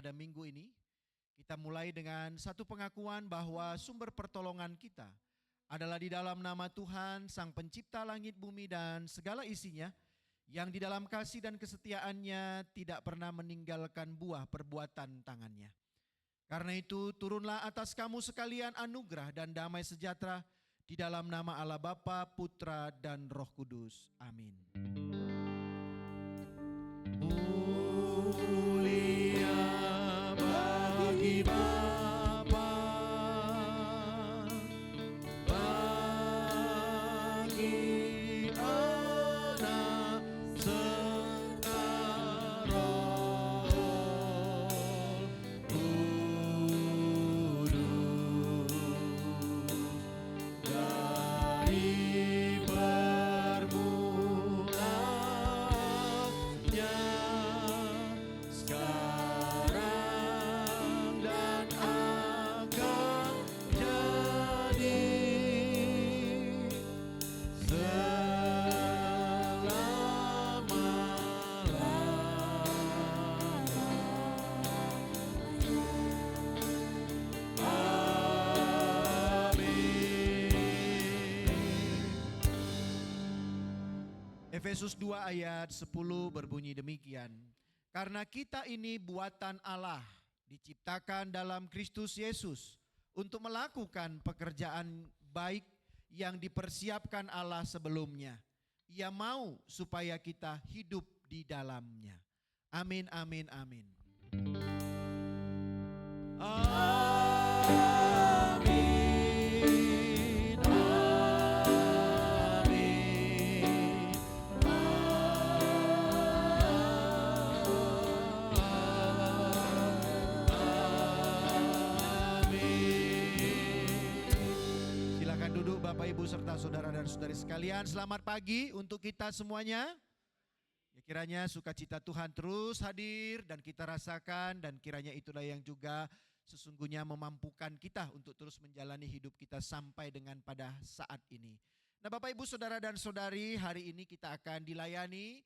Pada minggu ini, kita mulai dengan satu pengakuan bahwa sumber pertolongan kita adalah di dalam nama Tuhan, Sang Pencipta langit bumi dan segala isinya, yang di dalam kasih dan kesetiaannya tidak pernah meninggalkan buah perbuatan tangannya. Karena itu turunlah atas kamu sekalian anugerah dan damai sejahtera di dalam nama Allah Bapa, Putra dan Roh Kudus. Amin. Mulia bagi Bapa, bagi Anak serta Roh Kudus, dari permulaan sekarang dan akan jadi Efesus 2 ayat 10 berbunyi demikian. Karena kita ini buatan Allah, diciptakan dalam Kristus Yesus untuk melakukan pekerjaan baik yang dipersiapkan Allah sebelumnya. Ia mau supaya kita hidup di dalamnya. Amin, amin, amin. Silakan duduk Bapak Ibu serta saudara dan saudari sekalian. Selamat pagi untuk kita semuanya. Ya, kiranya sukacita Tuhan terus hadir dan kita rasakan, dan kiranya itulah yang juga sesungguhnya memampukan kita untuk terus menjalani hidup kita sampai dengan pada saat ini. Nah Bapak Ibu saudara dan saudari, hari ini kita akan dilayani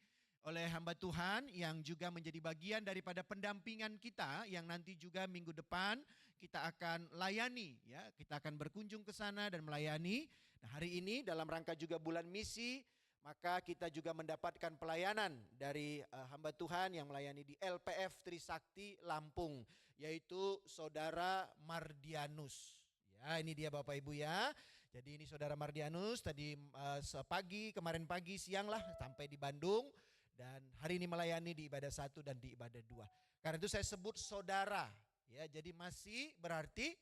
oleh hamba Tuhan yang juga menjadi bagian daripada pendampingan kita, yang nanti juga minggu depan kita akan layani, ya, kita akan berkunjung ke sana dan melayani. Nah, hari ini dalam rangka juga bulan misi, maka kita juga mendapatkan pelayanan dari hamba Tuhan yang melayani di LPF Trisakti Lampung, yaitu Saudara Mardianus. Ya, ini dia Bapak Ibu ya. Jadi ini Saudara Mardianus tadi kemarin pagi siang lah sampai di Bandung. Dan hari ini melayani di ibadah 1 dan di ibadah 2. Karena itu saya sebut saudara. Ya, jadi masih berarti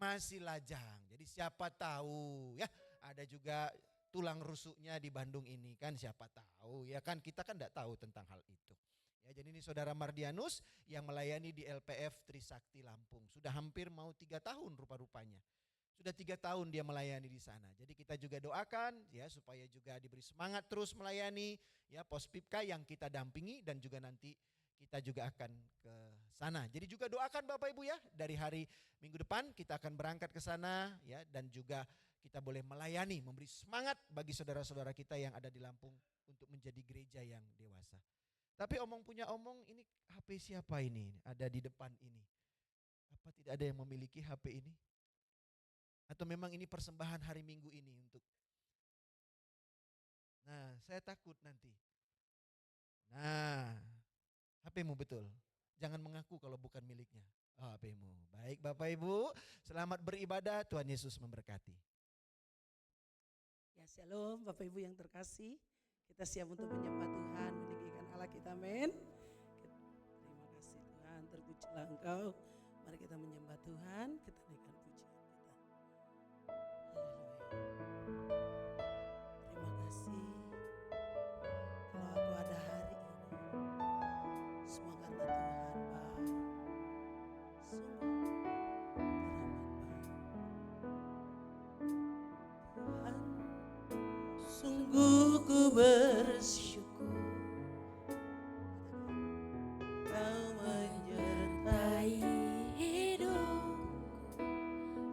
masih lajang. Jadi siapa tahu ya, ada juga tulang rusuknya di Bandung ini kan, siapa tahu ya kan, kita kan tidak tahu tentang hal itu. Ya, jadi ini Saudara Mardianus yang melayani di LPF Trisakti Lampung. Sudah hampir mau 3 tahun rupa-rupanya. Sudah 3 tahun dia melayani di sana. Jadi kita juga doakan ya supaya juga diberi semangat terus melayani ya Pospipka yang kita dampingi, dan juga nanti kita juga akan ke sana. Jadi juga doakan Bapak Ibu ya, dari hari minggu depan kita akan berangkat ke sana ya, dan juga kita boleh melayani, memberi semangat bagi saudara-saudara kita yang ada di Lampung untuk menjadi gereja yang dewasa. Tapi omong punya omong, ini HP siapa ini? Ada di depan ini. Apa tidak ada yang memiliki HP ini? Atau memang ini persembahan hari Minggu ini untuk? Nah, saya takut nanti. Nah, HP-mu betul. Jangan mengaku kalau bukan miliknya. Oh, HP-mu. Baik Bapak Ibu, selamat beribadah. Tuhan Yesus memberkati. Ya, shalom Bapak Ibu yang terkasih. Kita siap untuk menyembah Tuhan, meninggikan Allah kita, amin. Terima kasih Tuhan, terpujilah Engkau. Mari kita menyembah Tuhan, kita naikkan pujian kita. Haleluya. Terima kasih. Kalau aku ada hari ini, semua karena Tuhan baik. Sungguh teramat baik. Tuhan, sungguh ku bersyukur Kau menyertai hidupku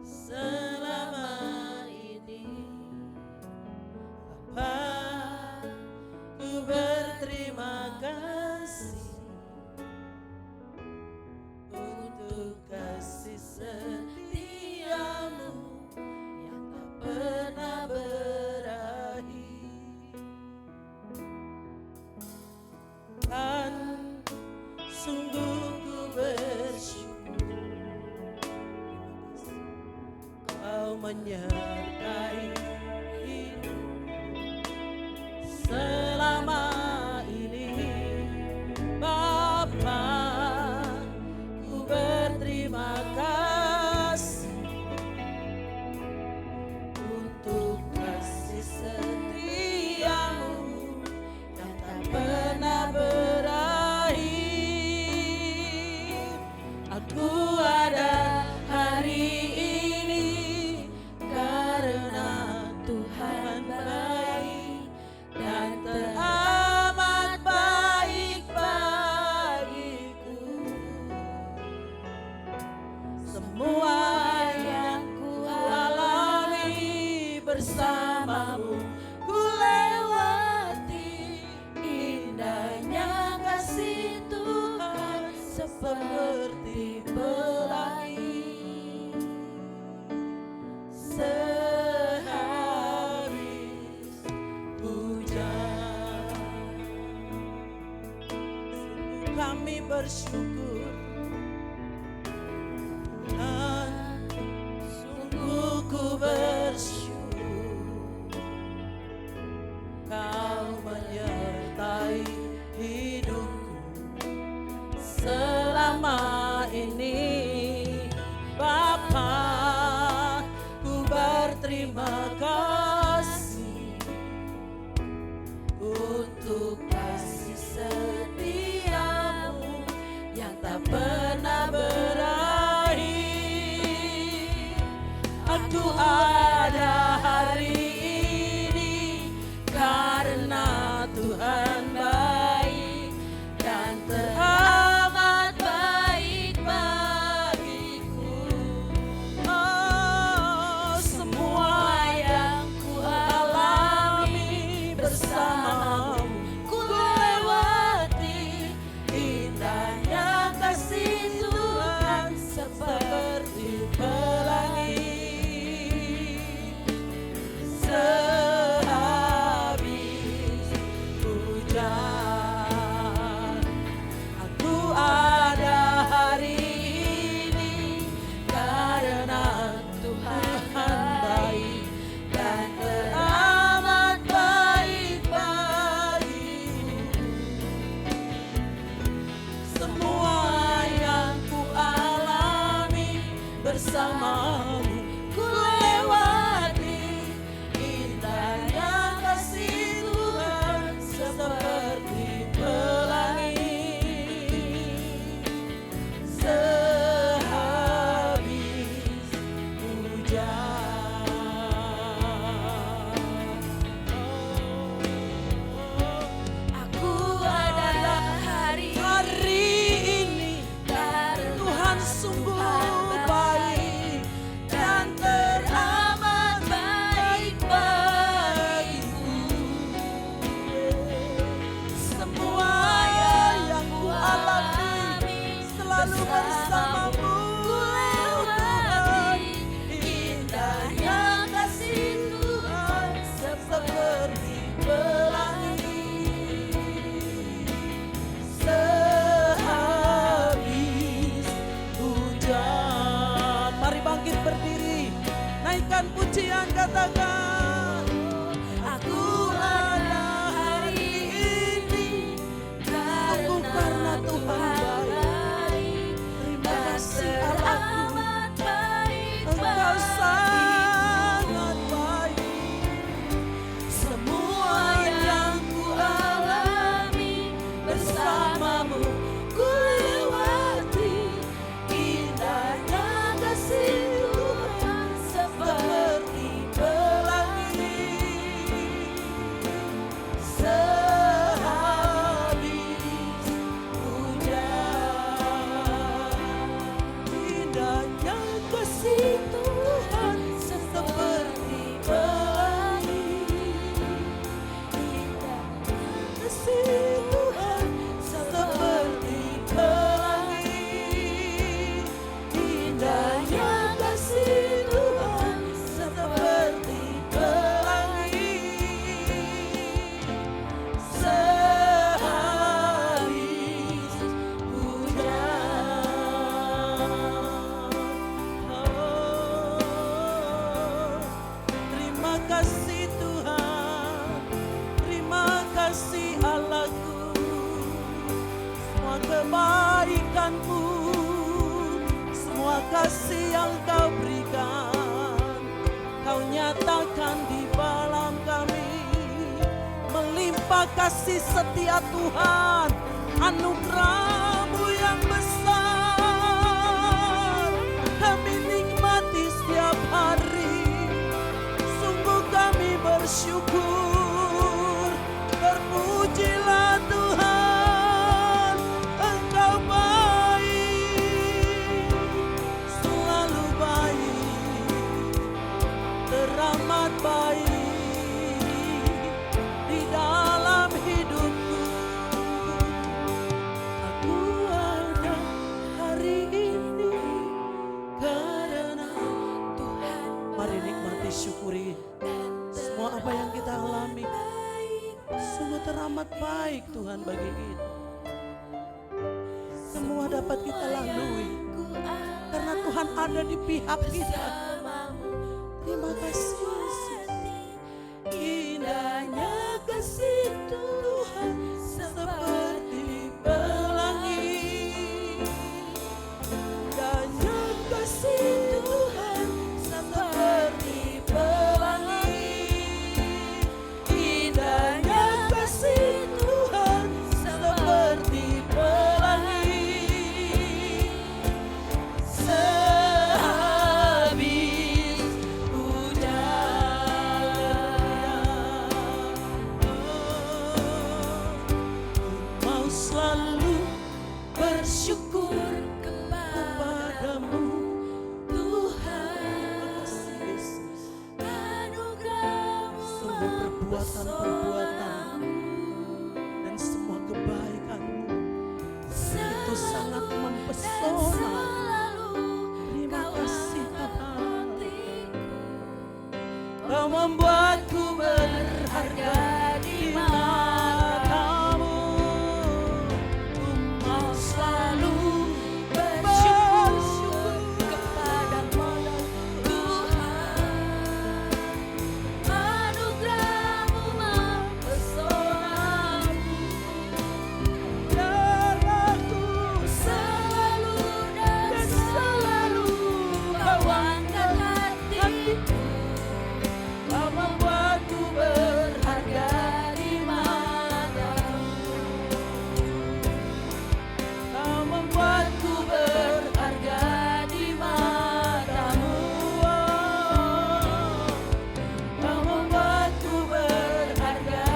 selama ini. Bapa, ku berterima kasih bersyukur. Kau menyertai hidupku selama ini, Bapa. Ku berterima kasih untuk kasih setiamu yang tak pernah berakhir. Aku ada hari ini karena Tuhan baik dan teramat baik bagiku. Semua yang ku alami bersamamu, ku lewati indahnya kasih Tuhan seperti pelangi. Sehabis hujan, sungguh kami bersyukur Tuhan, sungguh ku bersyukur Kau menyertai hidupku selama ini, Bapa. Ku berterima kasih untuk kasih setiamu yang tak pernah berakhir. Aku ada hari ini karena Tuhan baik dan teramat baik bagiku. Oh, semua yang ku alami bersamamu, ku lewati indahnya kasih Tuhan seperti pelangi. Sehabis hujan, aku ada hari ini karena Tuhan baik dan teramat baik bagiku. Semua yang ku alami bersamamu, ku lewati indahnya kasih Tuhan seperti pelangi. Sehabis hujan, aku ada hari ini karena Tuhan sungguh baik dan teramat baik bagiku. Semua yang ku alami selalu bersamamu, ku lewati indahnya kasih Tuhan seperti pelangi. Sehabis hujan, mari bangkit berdiri, naikkan pujian, katakan, aku ada hari ini sungguh karena Tuhan baik. Terima kasih Tuhanmu, semua kasih yang kau berikan, kau nyatakan di dalam kami. Melimpah kasih setia Tuhan, anugerah-Mu yang besar, kami nikmati setiap hari. Sungguh kami bersyukur, terpujilah Tuhan, Engkau baik, selalu baik, teramat baik di dalam hidupku. Aku ada hari ini karena Tuhan. Mari nikmati, syukuri semua apa yang kita alami. Sungguh teramat baik Tuhan bagi kita. Semua dapat kita lalui karena Tuhan ada di pihak kita. Terima kasih Yesus. Indahnya kasih Tuhan seperti pelangi. Indahnya kasih Tuhan seperti pelangi. Indahnya kasih Tuhan seperti pelangi. Sehabis mau selalu bersyukur kepadamu Tuhan. Semua perbuatan-perbuatan dan semua kebaikan-Mu itu sangat mempesona. Terima kasih Tuhan. Kau membuatku berharga di mata-Mu. Ku mau selalu bersyukur kepadamu Tuhan. Anugerah-Mu mempesona. Darahku selalu dan selalu Kau angkat hatiku. Kau membuatku berharga di mata-Mu. Kau membuatku berharga di mata-Mu. Kau membuatku berharga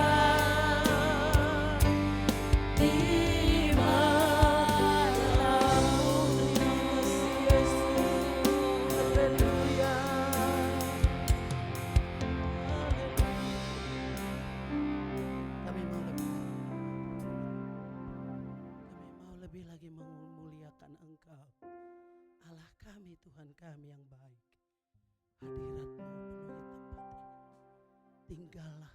di mata-Mu. Haleluya. Kami mau lebih lagi memuliakan Engkau, Allah kami, Tuhan kami yang baik. Hadirat-Mu penuhi tempat ini. Tinggallah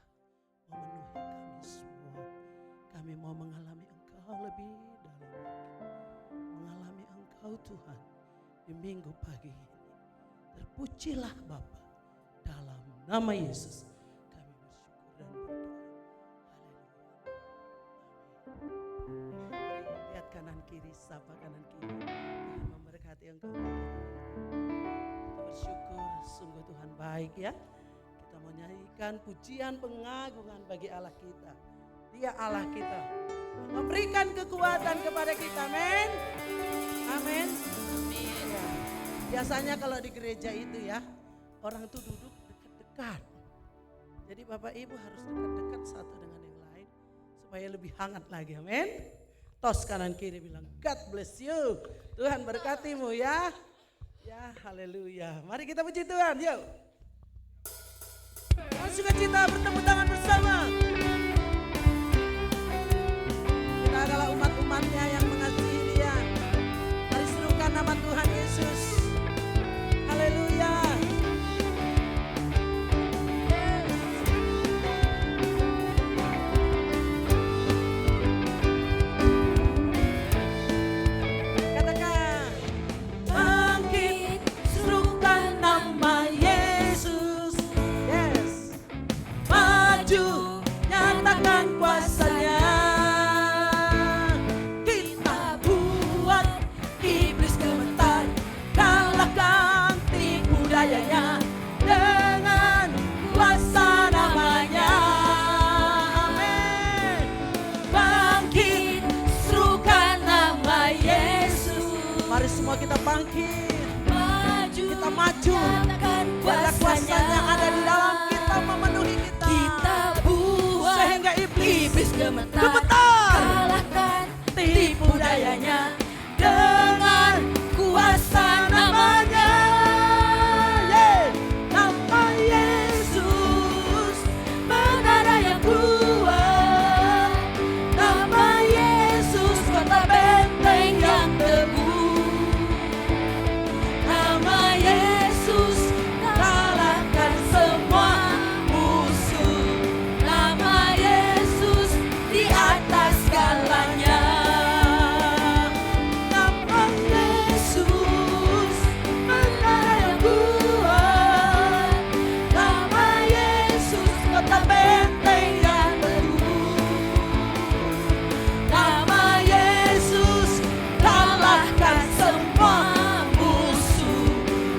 memenuhi kami semua. Kami mau mengalami Engkau lebih dalam lagi. Mengalami Engkau Tuhan di minggu pagi ini. Terpujilah Bapa, dalam nama Yesus kami bersyukur dan berdoa. Haleluya. Lihat kanan kiri, sapa kanan kiri. Tuhan memberkati engkau. Kita bersyukur, sungguh Tuhan baik ya. Kita mau nyanyikan pujian pengagungan bagi Allah kita. Dia Allah kita, memberikan kekuatan kepada kita. Amin. Amin. Ya. Biasanya kalau di gereja itu ya, orang itu duduk dekat-dekat. Jadi Bapak Ibu harus dekat-dekat satu dengan yang lain supaya lebih hangat lagi. Amin. Tos kanan kiri bilang God bless you. Tuhan berkatimu ya. Ya, haleluya. Mari kita puji Tuhan, yuk. Sukacita bertepuk tangan bersama. Kita adalah umat-umatnya yang mengasihi Dia. Mari serukan nama Tuhan Yesus. Haleluya. Katakan, bangkit, serukan nama Yesus. Yes. Maju, nyatakan kuasanya. Kita Mari semua kita bangkit. Kita maju. Nyatakan Biarlah kuasa yang ada di dalam kita memenuhi kita. Kita buat Sehingga iblis gemetar. gemetar. Kalahkan tipu dayanya dengan kuasa namanya. Nama Yesus, Menara yang kuat, nama Yesus, kota benteng yang teguh. Nama Yesus, kalahkan semua musuh. Nama Yesus, di atas segalanya. Nama Yesus, menara yang kuat. Nama Yesus, kota benteng yang teguh. Nama Yesus, kalahkan semua musuh.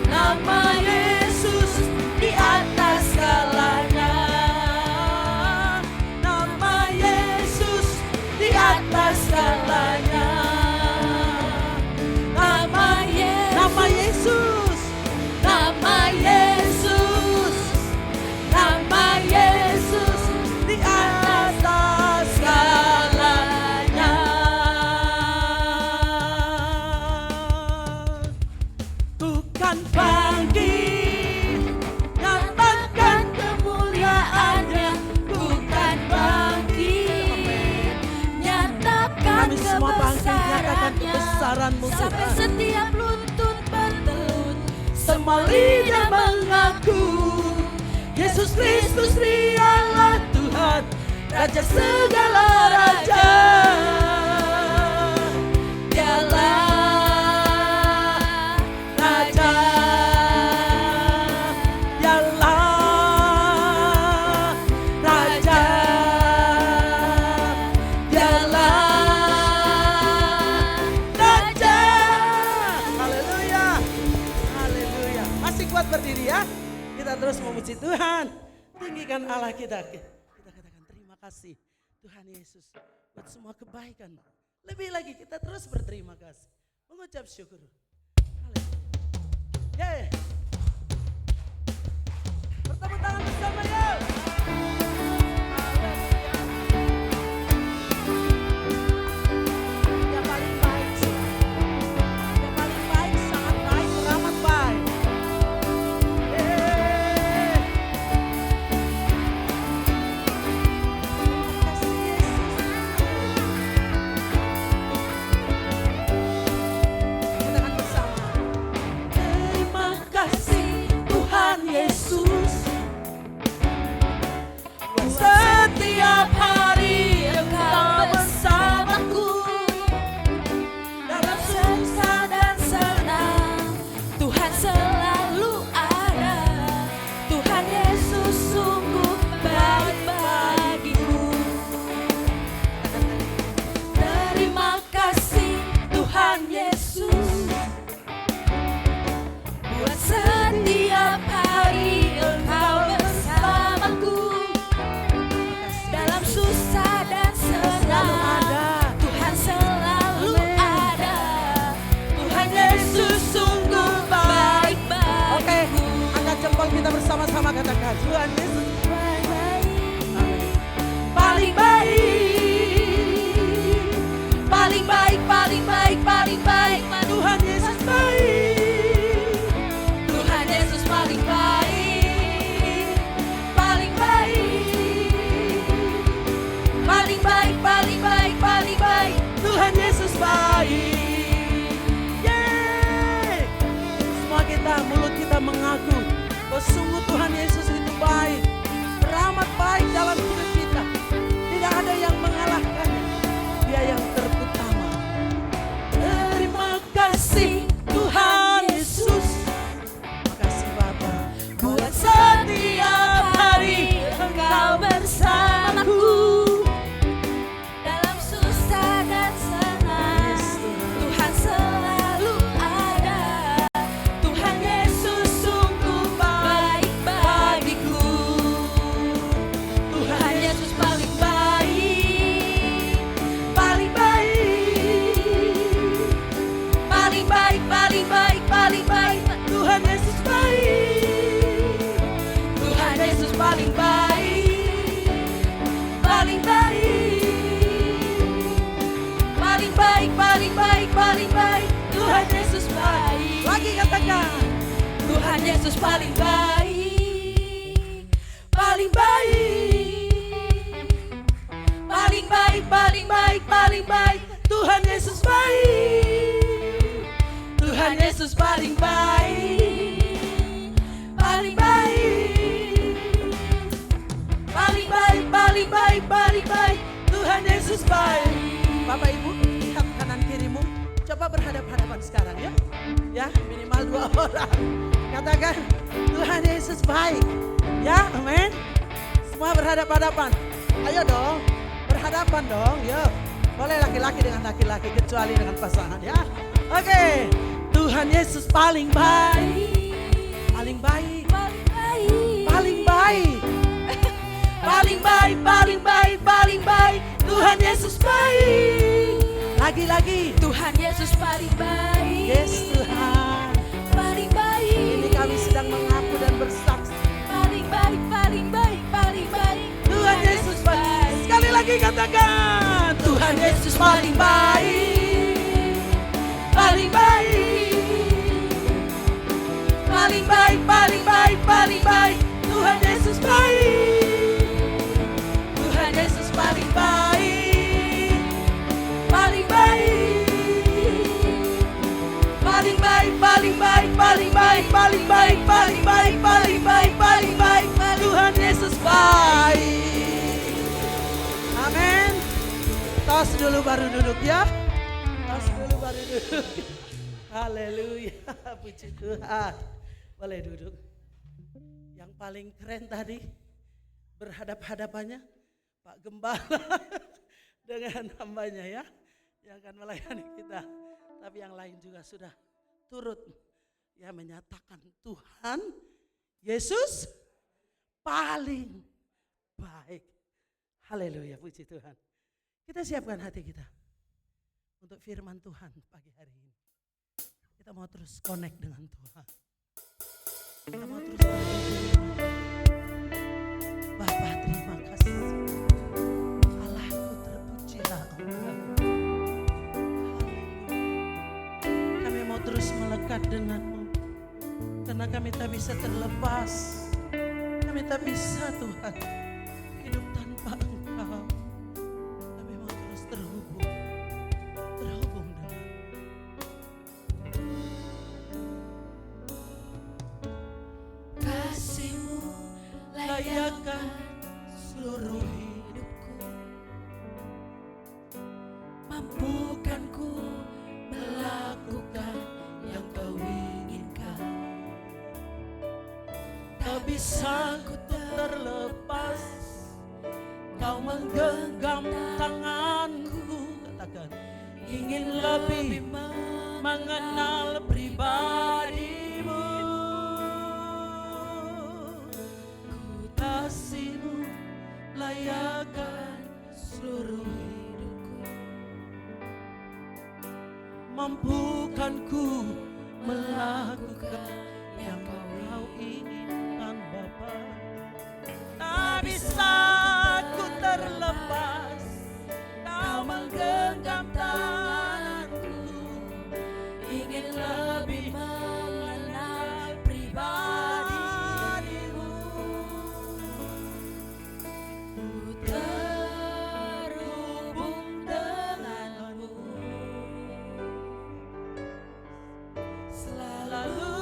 Nama Yesus, di atas segalanya. Nama Yesus, di atas segalanya. Nama Yesus, nama Yesus, nama Yesus, di atas segalanya. Tuhan bangkit, Nyatakan kemuliaannya, bukan bangkit. Nyatakan kami semua bangkit, nyatakan kebesarannya, kebesaran-Mu sampai Tuhan. setiap lutut bertelut, Semua lidah mengaku Yesus Kristus dialah Tuhan, Raja segala raja. Dialah Raja, dialah Raja, dialah Raja. Haleluya, haleluya. Masih kuat berdiri ya? Kita terus memuji Tuhan. Tinggikan Allah kita. Kita katakan terima kasih Tuhan Yesus buat semua kebaikan. Lebih lagi kita terus berterima kasih. Mengucap syukur. Haleluya. Yeah. Bertepuk tangan bersama yuk. Yang paling baik, yang paling baik, sangat baik, teramat baik. Terima kasih Yesus. Katakan bersama. Terima kasih Tuhan Yesus. Setiap hari Engkau bersamaku. dalam susah dan senang. Tuhan selalu ada. Tuhan Yesus sungguh baik bagiku. Terima kasih Tuhan Yesus, buat setiap hari Engkau bersamaku. Dalam susah dan senang, Tuhan selalu ada. Tuhan Yesus sungguh baik Oke, bagiku. angkat jempol kita bersama-sama katakan Tuhan Yesus Paling baik, paling baik, paling baik, paling baik. Tuhan Yesus baik. Tuhan Yesus paling baik, paling baik, paling baik, paling baik, paling baik. Tuhan Yesus baik. Yeay. Semua kita, mulut kita mengaku bahwa sungguh Tuhan Yesus itu baik. Teramat baik dalam hidup kita. Tidak ada yang mengalahkannya. Dia yang terutama. Terima kasih Tuhan Yesus. Terima kasih Bapa. Buat setiap hari Engkau bersamaku. Dalam susah dan senang, Tuhan selalu ada. Tuhan Yesus sungguh baik bagiku. Tuhan Yesus baik. Tuhan Yesus paling baik, paling baik, paling baik, paling baik, paling baik. Tuhan Yesus baik. Lagi katakan, Tuhan Yesus paling baik, paling baik, paling baik, paling baik, paling baik. Tuhan Yesus baik. Tuhan Yesus paling baik, paling baik, paling baik, paling baik, paling baik. Tuhan Yesus baik. Bapak Ibu, lihat kanan kirimu. Coba berhadap-hadapan sekarang ya. Ya, minimal 2 orang. Katakan, Tuhan Yesus baik. Ya, amin. Semua berhadap-hadapan. Ayo dong, berhadapan dong. Yuk. Boleh laki-laki dengan laki-laki, kecuali dengan pasangan ya. Oke, Tuhan Yesus paling baik. Paling baik. Paling baik, Paling baik. paling baik, paling baik, paling baik. Tuhan Yesus baik. Lagi-lagi. Tuhan Yesus paling baik. Yes Tuhan. Paling baik. Ini kami sedang mengaku dan bersaksi. Paling baik, paling baik, paling baik. Tuhan Yesus baik. Sekali lagi katakan. Tuhan Yesus paling baik. Paling baik. Paling baik, paling baik, paling baik. Tuhan Yesus baik. Tuhan Yesus paling baik. Paling baik. Paling baik, paling baik, paling baik, paling baik, paling baik, paling baik, paling baik. Tuhan Yesus baik. Amin. Tos dulu baru duduk ya. Tos dulu baru duduk. Haleluya. Puji Tuhan. Boleh duduk. Yang paling keren tadi berhadap-hadapannya Pak Gembala dengan hambanya ya, yang akan melayani kita. Tapi yang lain juga sudah turut ya menyatakan Tuhan Yesus paling baik. Haleluya, puji Tuhan. Kita siapkan hati kita untuk firman Tuhan pagi hari ini. Kita mau terus connect dengan Tuhan. Kita mau terus berdoa. Bapa, terima kasih. Allahku, terpujilah Engkau. Kami mau terus melekat denganmu, karena kami tak bisa terlepas. Kami tak bisa Tuhan hidup tanpa Engkau. Kami mau terus terhubung denganmu. Kasih-Mu Layakkan seluruh hidupku, mampukan ku melakukan yang Kau inginkan. tak bisa ku terlepas. Kau menggenggam tanganku, katakan, ingin lebih mengenal pribadi-Mu. Kasih-Mu layakkan seluruh hidupku, mampukan ku melakukan yang Kau inginkan Bapa. Tak bisa ku terlepas, Kau menggenggam tanganku, ingin lebih mengenal pribadi-Mu. Ku terhubung denganmu, Selalu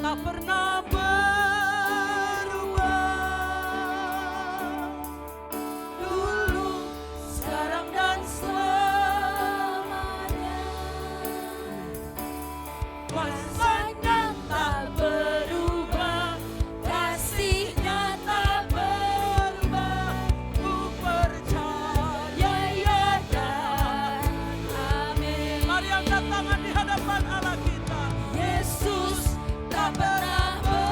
tak pernah berubah. Dulu, sekarang dan selamanya. Kuasanya tak berubah, kasihnya tak berubah. Ku percaya ya dan amin. Mari angkat tangan di hadapan Allah kita. Yesus tak pernah berubah.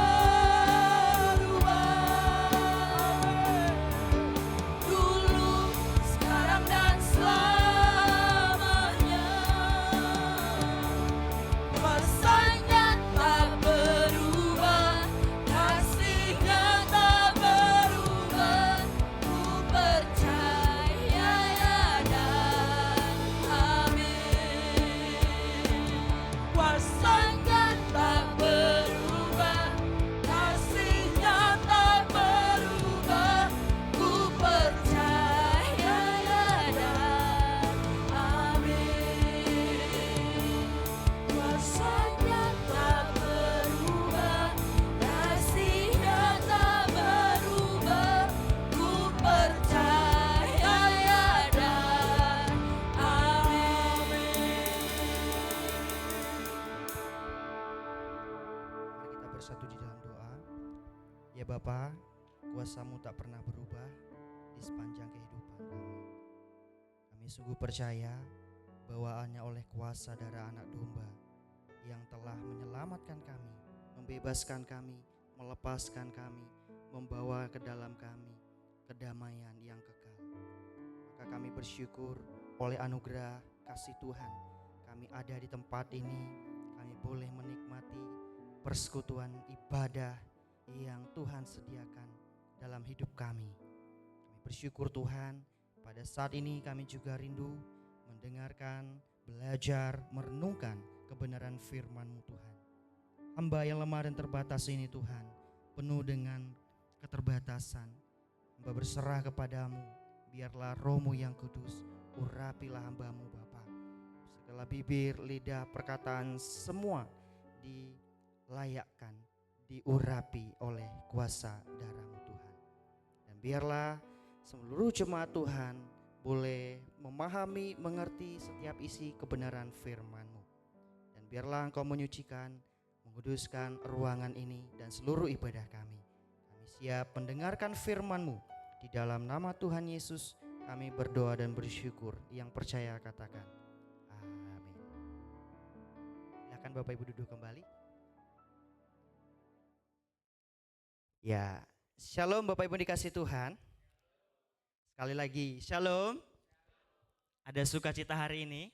Dulu, sekarang dan selamanya. Kuasanya tak berubah, kasihnya tak berubah. Ku percaya ya dan amin. Kuasanya tak berubah, kasihnya tak berubah. Ku percaya ya dan amin. Kuasanya tak berubah, kasihnya tak berubah. Ku percaya ya dan amin. Mari kita bersatu di dalam doa. Ya Bapa, kuasa-Mu tak pernah berubah di sepanjang kehidupan kami. Kami sungguh percaya bahwa hanya oleh kuasa darah anak domba yang telah menyelamatkan kami, membebaskan kami, melepaskan kami, membawa ke dalam kami kedamaian yang kekal. Maka kami bersyukur oleh anugerah kasih Tuhan, kami ada di tempat ini, kami boleh menikmati persekutuan ibadah yang Tuhan sediakan dalam hidup kami. Kami bersyukur Tuhan, pada saat ini kami juga rindu mendengarkan, belajar, merenungkan kebenaran firman-Mu Tuhan. Hamba yang lemah dan terbatas ini Tuhan, penuh dengan keterbatasan, hamba berserah kepadamu. Biarlah Roh-Mu yang kudus urapilah hamba-Mu Bapa. Segala bibir, lidah, perkataan semua dilayakkan, diurapi oleh kuasa darah-Mu Tuhan. Dan biarlah seluruh jemaat Tuhan boleh memahami, mengerti setiap isi kebenaran firman-Mu. Dan biarlah Engkau menyucikan, menguduskan ruangan ini dan seluruh ibadah kami. Kami siap mendengarkan firman-Mu. Di dalam nama Tuhan Yesus kami berdoa dan bersyukur. Yang percaya katakan amin. Silakan Bapak Ibu duduk kembali. Ya, shalom Bapak Ibu dikasih Tuhan. Sekali lagi, shalom. Ada sukacita hari ini.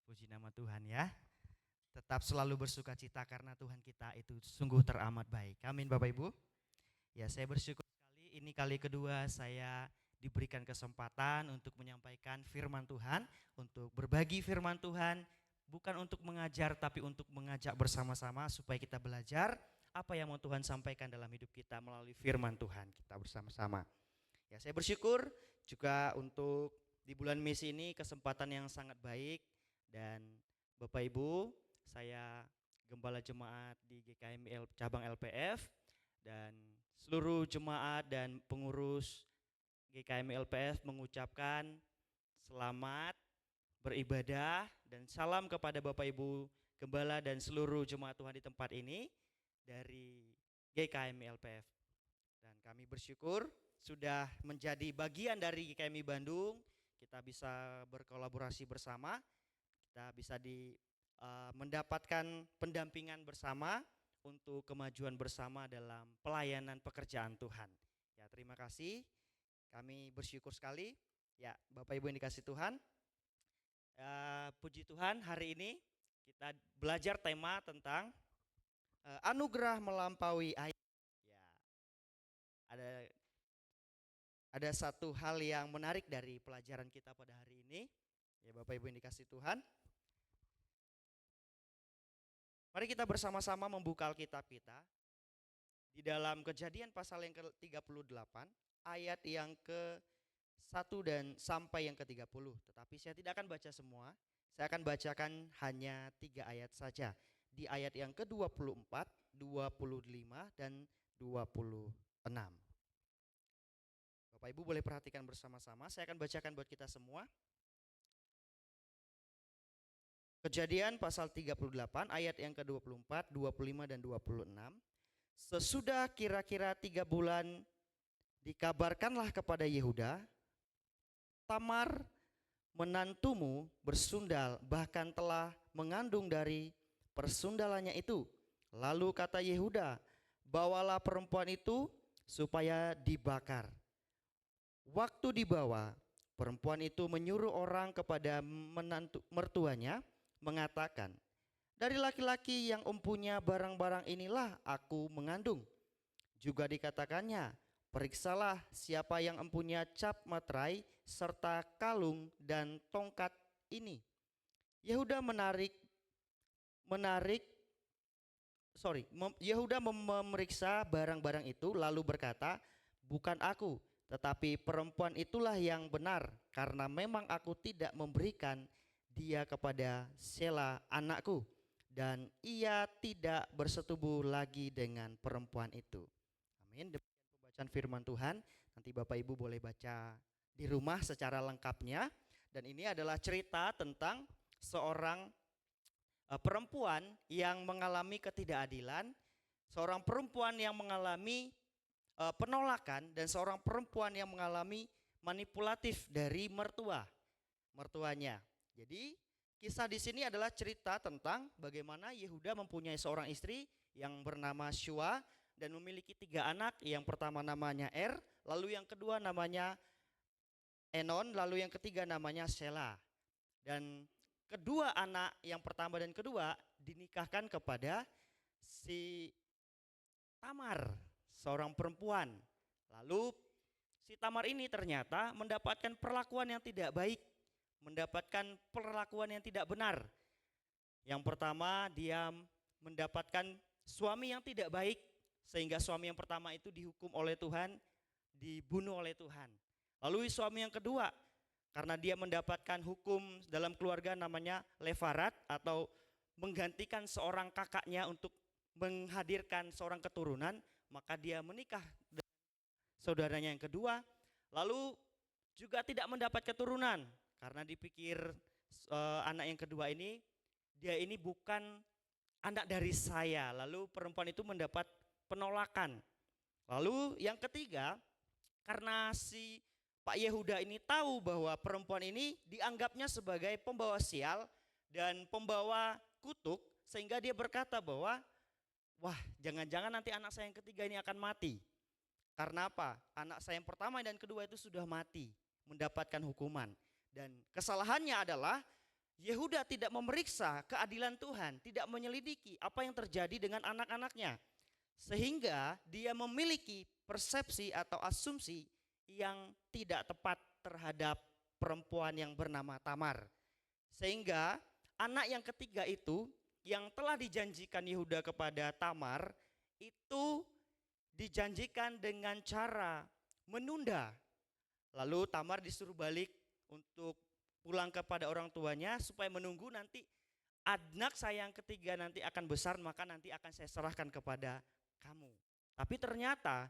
Puji nama Tuhan ya. Tetap selalu bersukacita karena Tuhan kita itu sungguh teramat baik. Amin Bapak Ibu. Ya, saya bersyukur sekali ini kali kedua saya diberikan kesempatan untuk menyampaikan firman Tuhan, untuk berbagi firman Tuhan, bukan untuk mengajar tapi untuk mengajak bersama-sama supaya kita belajar apa yang mau Tuhan sampaikan dalam hidup kita melalui firman Tuhan kita bersama-sama. Ya, saya bersyukur juga untuk di bulan misi ini kesempatan yang sangat baik, dan Bapak Ibu, saya gembala jemaat di GKM cabang LPF dan seluruh jemaat dan pengurus GKM LPF mengucapkan selamat beribadah dan salam kepada Bapak Ibu gembala dan seluruh jemaat Tuhan di tempat ini dari GKM LPF. Dan kami bersyukur sudah menjadi bagian dari GKMI Bandung. Kita bisa berkolaborasi bersama, kita bisa mendapatkan pendampingan bersama untuk kemajuan bersama dalam pelayanan pekerjaan Tuhan. Ya, terima kasih. Kami bersyukur sekali. Ya, Bapak Ibu yang dikasih Tuhan. Puji Tuhan, hari ini kita belajar tema tentang anugerah melampaui ayat. Ya, ada satu hal yang menarik dari pelajaran kita pada hari ini. Ya, Bapak Ibu yang dikasih Tuhan. Mari kita bersama-sama membuka Alkitab kita di dalam Kejadian pasal yang ke-38 ayat yang ke-1 dan sampai yang ke-30. Tetapi saya tidak akan baca semua. Saya akan bacakan hanya 3 ayat saja. Di ayat yang ke-24 25 dan 26. Bapak Ibu boleh perhatikan bersama-sama, saya akan bacakan buat kita semua. Kejadian pasal 38 ayat yang ke-24, 25 dan 26. Sesudah kira-kira 3 bulan dikabarkanlah kepada Yehuda, Tamar menantumu bersundal, bahkan telah mengandung dari persundalannya itu. Lalu kata Yehuda, bawalah perempuan itu supaya dibakar. Waktu dibawa, perempuan itu menyuruh orang kepada mertuanya mengatakan, dari laki-laki yang empunya barang-barang inilah aku mengandung. Juga dikatakannya, periksalah siapa yang empunya cap materai serta kalung dan tongkat ini. Yehuda memeriksa barang-barang itu lalu berkata, bukan aku, tetapi perempuan itulah yang benar, karena memang aku tidak memberikan dia kepada Sela anakku, dan ia tidak bersetubuh lagi dengan perempuan itu. Amin. Demikian pembacaan firman Tuhan. Nanti Bapak Ibu boleh baca di rumah secara lengkapnya. Dan ini adalah cerita tentang seorang perempuan yang mengalami ketidakadilan, seorang perempuan yang mengalami penolakan, dan seorang perempuan yang mengalami manipulatif dari mertuanya. Jadi kisah di sini adalah cerita tentang bagaimana Yehuda mempunyai seorang istri yang bernama Shua dan memiliki 3 anak. Yang pertama namanya lalu yang kedua namanya Enon, lalu yang ketiga namanya Sela. Dan kedua anak yang pertama dan kedua dinikahkan kepada si Tamar, seorang perempuan. Lalu si Tamar ini ternyata mendapatkan perlakuan yang tidak baik, mendapatkan perlakuan yang tidak benar. Yang pertama, dia mendapatkan suami yang tidak baik, sehingga suami yang pertama itu dihukum oleh Tuhan, dibunuh oleh Tuhan. Lalu suami yang kedua, karena dia mendapatkan hukum dalam keluarga namanya lefarat, atau menggantikan seorang kakaknya untuk menghadirkan seorang keturunan, maka dia menikah dengan saudaranya yang kedua. Lalu juga tidak mendapat keturunan, karena dipikir anak yang kedua ini, dia ini bukan anak dari saya. Lalu perempuan itu mendapat penolakan. Lalu yang ketiga, karena si Pak Yehuda ini tahu bahwa perempuan ini dianggapnya sebagai pembawa sial dan pembawa kutuk, sehingga dia berkata bahwa, wah, jangan-jangan nanti anak saya yang ketiga ini akan mati. Karena apa? Anak saya yang pertama dan kedua itu sudah mati, mendapatkan hukuman. Dan kesalahannya adalah Yehuda tidak memeriksa keadilan Tuhan, tidak menyelidiki apa yang terjadi dengan anak-anaknya. Sehingga dia memiliki persepsi atau asumsi yang tidak tepat terhadap perempuan yang bernama Tamar. Sehingga anak yang ketiga itu yang telah dijanjikan Yehuda kepada Tamar itu dijanjikan dengan cara menunda. Lalu Tamar disuruh balik untuk pulang kepada orang tuanya supaya menunggu nanti anak saya yang ketiga nanti akan besar, maka nanti akan saya serahkan kepada kamu. Tapi ternyata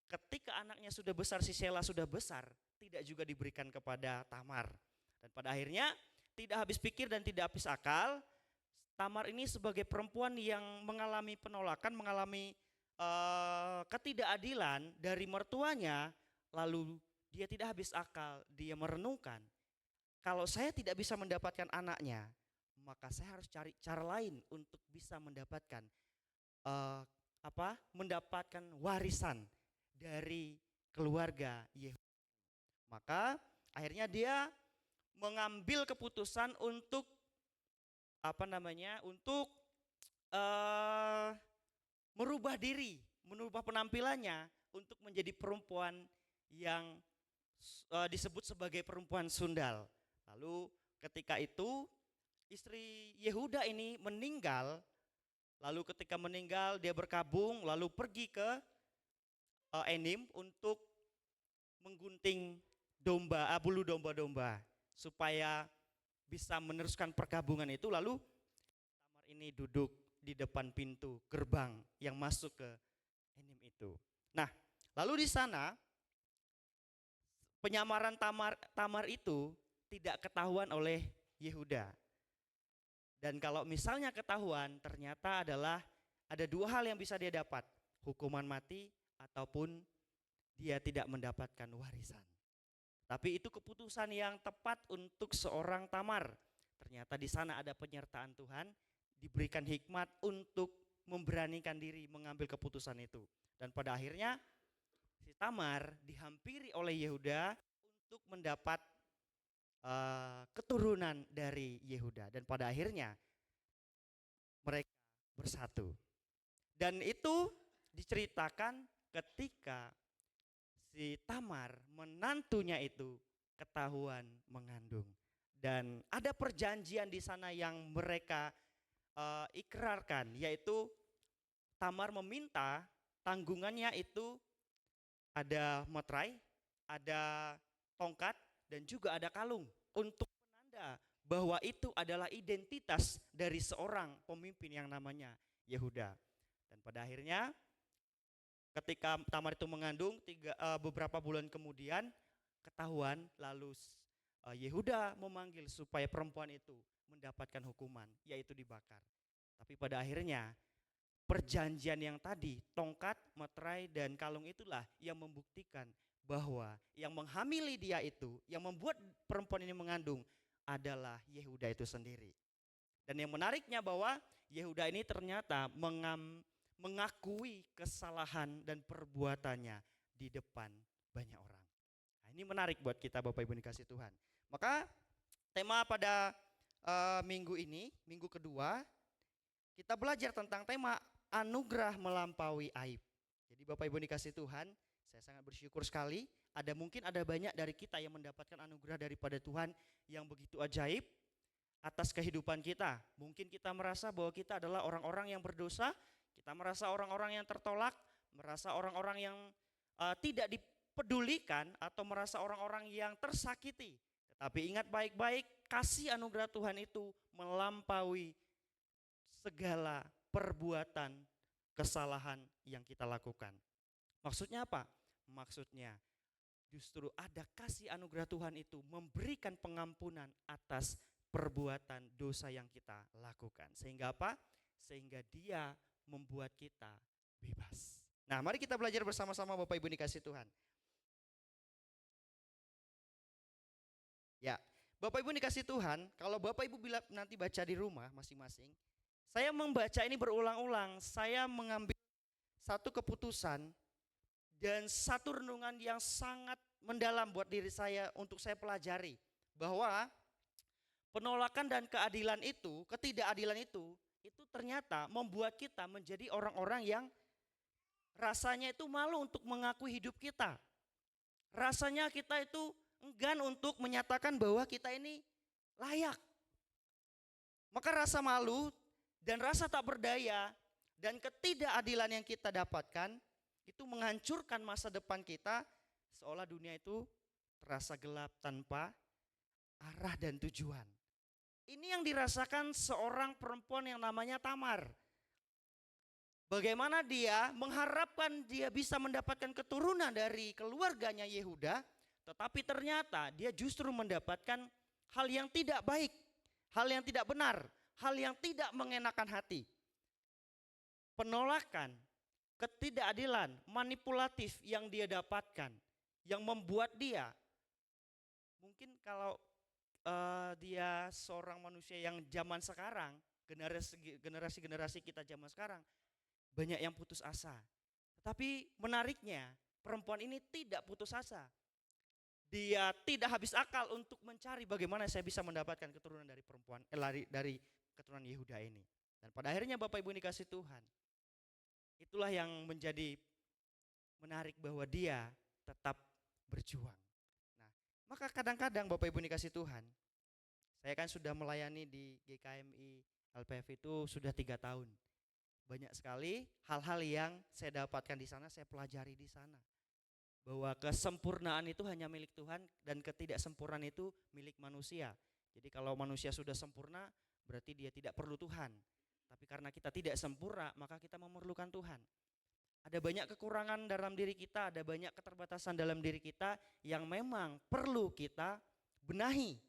ketika anaknya sudah besar, si Sela sudah besar, tidak juga diberikan kepada Tamar. Dan pada akhirnya tidak habis pikir dan tidak habis akal, Tamar ini sebagai perempuan yang mengalami penolakan, mengalami ketidakadilan dari mertuanya, lalu dia tidak habis akal, dia merenungkan, kalau saya tidak bisa mendapatkan anaknya, maka saya harus cari cara lain untuk bisa mendapatkan mendapatkan warisan dari keluarga Yehuda. Maka akhirnya dia mengambil keputusan untuk merubah diri, merubah penampilannya untuk menjadi perempuan yang disebut sebagai perempuan sundal. Lalu ketika itu istri Yehuda ini meninggal. Lalu ketika meninggal dia berkabung, lalu pergi ke Enim untuk menggunting bulu domba-domba supaya bisa meneruskan perkabungan itu. Lalu Tamar ini duduk di depan pintu gerbang yang masuk ke Enim itu. Nah, lalu di sana penyamaran Tamar itu tidak ketahuan oleh Yehuda. Dan kalau misalnya ketahuan, ternyata adalah ada dua hal yang bisa dia dapat, hukuman mati ataupun dia tidak mendapatkan warisan. Tapi itu keputusan yang tepat untuk seorang Tamar. Ternyata di sana ada penyertaan Tuhan, diberikan hikmat untuk memberanikan diri mengambil keputusan itu. Dan pada akhirnya si Tamar dihampiri oleh Yehuda untuk mendapat keturunan dari Yehuda. Dan pada akhirnya mereka bersatu. Dan itu diceritakan ketika si Tamar menantunya itu ketahuan mengandung. Dan ada perjanjian di sana yang mereka ikrarkan, yaitu Tamar meminta tanggungannya itu ada metrai, ada tongkat, dan juga ada kalung untuk menanda bahwa itu adalah identitas dari seorang pemimpin yang namanya Yehuda. Dan pada akhirnya ketika Tamar itu mengandung beberapa bulan kemudian ketahuan, lalu Yehuda memanggil supaya perempuan itu mendapatkan hukuman, yaitu dibakar. Tapi pada akhirnya perjanjian yang tadi, tongkat, meterai, dan kalung itulah yang membuktikan bahwa yang menghamili dia itu, yang membuat perempuan ini mengandung adalah Yehuda itu sendiri. Dan yang menariknya bahwa Yehuda ini ternyata mengakui kesalahan dan perbuatannya di depan banyak orang. Nah, ini menarik buat kita Bapak Ibu dikasih Tuhan. Maka tema pada minggu ini, minggu kedua, kita belajar tentang tema anugerah melampaui aib. Jadi Bapak Ibu dikasih Tuhan, saya sangat bersyukur sekali mungkin ada banyak dari kita yang mendapatkan anugerah daripada Tuhan yang begitu ajaib atas kehidupan kita. Mungkin kita merasa bahwa kita adalah orang-orang yang berdosa, kita merasa orang-orang yang tertolak, merasa orang-orang yang tidak dipedulikan atau merasa orang-orang yang tersakiti. Tetapi ingat baik-baik, kasih anugerah Tuhan itu melampaui segala perbuatan kesalahan yang kita lakukan. Maksudnya apa? Maksudnya justru ada kasih anugerah Tuhan itu memberikan pengampunan atas perbuatan dosa yang kita lakukan. Sehingga apa? Sehingga dia membuat kita bebas. Nah, mari kita belajar bersama-sama Bapak Ibu dikasih Tuhan. Ya, Bapak Ibu dikasih Tuhan, kalau Bapak Ibu bila nanti baca di rumah masing-masing, saya membaca ini berulang-ulang, saya mengambil satu keputusan dan satu renungan yang sangat mendalam buat diri saya untuk saya pelajari. Bahwa penolakan dan keadilan itu, ketidakadilan itu ternyata membuat kita menjadi orang-orang yang rasanya itu malu untuk mengakui hidup kita. Rasanya kita itu enggan untuk menyatakan bahwa kita ini layak. Maka rasa malu dan rasa tak berdaya dan ketidakadilan yang kita dapatkan itu menghancurkan masa depan kita, seolah dunia itu terasa gelap tanpa arah dan tujuan. Ini yang dirasakan seorang perempuan yang namanya Tamar. Bagaimana dia mengharapkan dia bisa mendapatkan keturunan dari keluarganya Yehuda, tetapi ternyata dia justru mendapatkan hal yang tidak baik, hal yang tidak benar, hal yang tidak mengenakan hati. Penolakan, ketidakadilan, manipulatif yang dia dapatkan, yang membuat dia, mungkin kalau dia seorang manusia yang zaman sekarang, generasi kita zaman sekarang, banyak yang putus asa. Tetapi menariknya, perempuan ini tidak putus asa. Dia tidak habis akal untuk mencari bagaimana saya bisa mendapatkan keturunan dari dari keturunan Yehuda ini. Dan pada akhirnya Bapak Ibu dikasih Tuhan, itulah yang menjadi menarik bahwa dia tetap berjuang. Nah, maka kadang-kadang Bapak Ibu dikasih Tuhan, saya kan sudah melayani di GKMI LPF itu sudah 3 tahun. Banyak sekali hal-hal yang saya dapatkan di sana, saya pelajari di sana. Bahwa kesempurnaan itu hanya milik Tuhan dan ketidaksempurnaan itu milik manusia. Jadi kalau manusia sudah sempurna, berarti dia tidak perlu Tuhan. Tapi karena kita tidak sempurna, maka kita memerlukan Tuhan. Ada banyak kekurangan dalam diri kita, ada banyak keterbatasan dalam diri kita yang memang perlu kita benahi,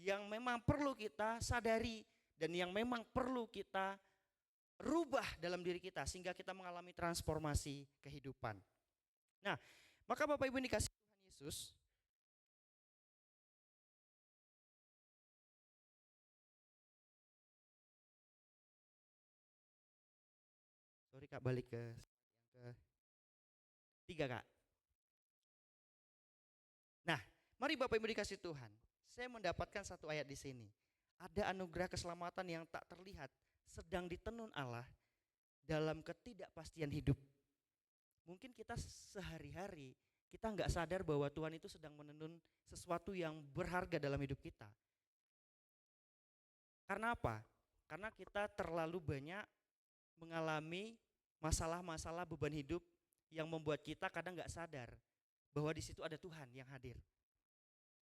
yang memang perlu kita sadari, dan yang memang perlu kita rubah dalam diri kita sehingga kita mengalami transformasi kehidupan. Nah, maka Bapak Ibu dikasih Tuhan Yesus, sorry Kak, balik ke yang ketiga Kak. Nah, mari Bapak Ibu dikasih Tuhan, saya mendapatkan satu ayat di sini. Ada anugerah keselamatan yang tak terlihat sedang ditenun Allah dalam ketidakpastian hidup. Mungkin kita sehari-hari kita nggak sadar bahwa Tuhan itu sedang menenun sesuatu yang berharga dalam hidup kita. Karena apa? Karena kita terlalu banyak mengalami masalah-masalah beban hidup yang membuat kita kadang nggak sadar bahwa di situ ada Tuhan yang hadir.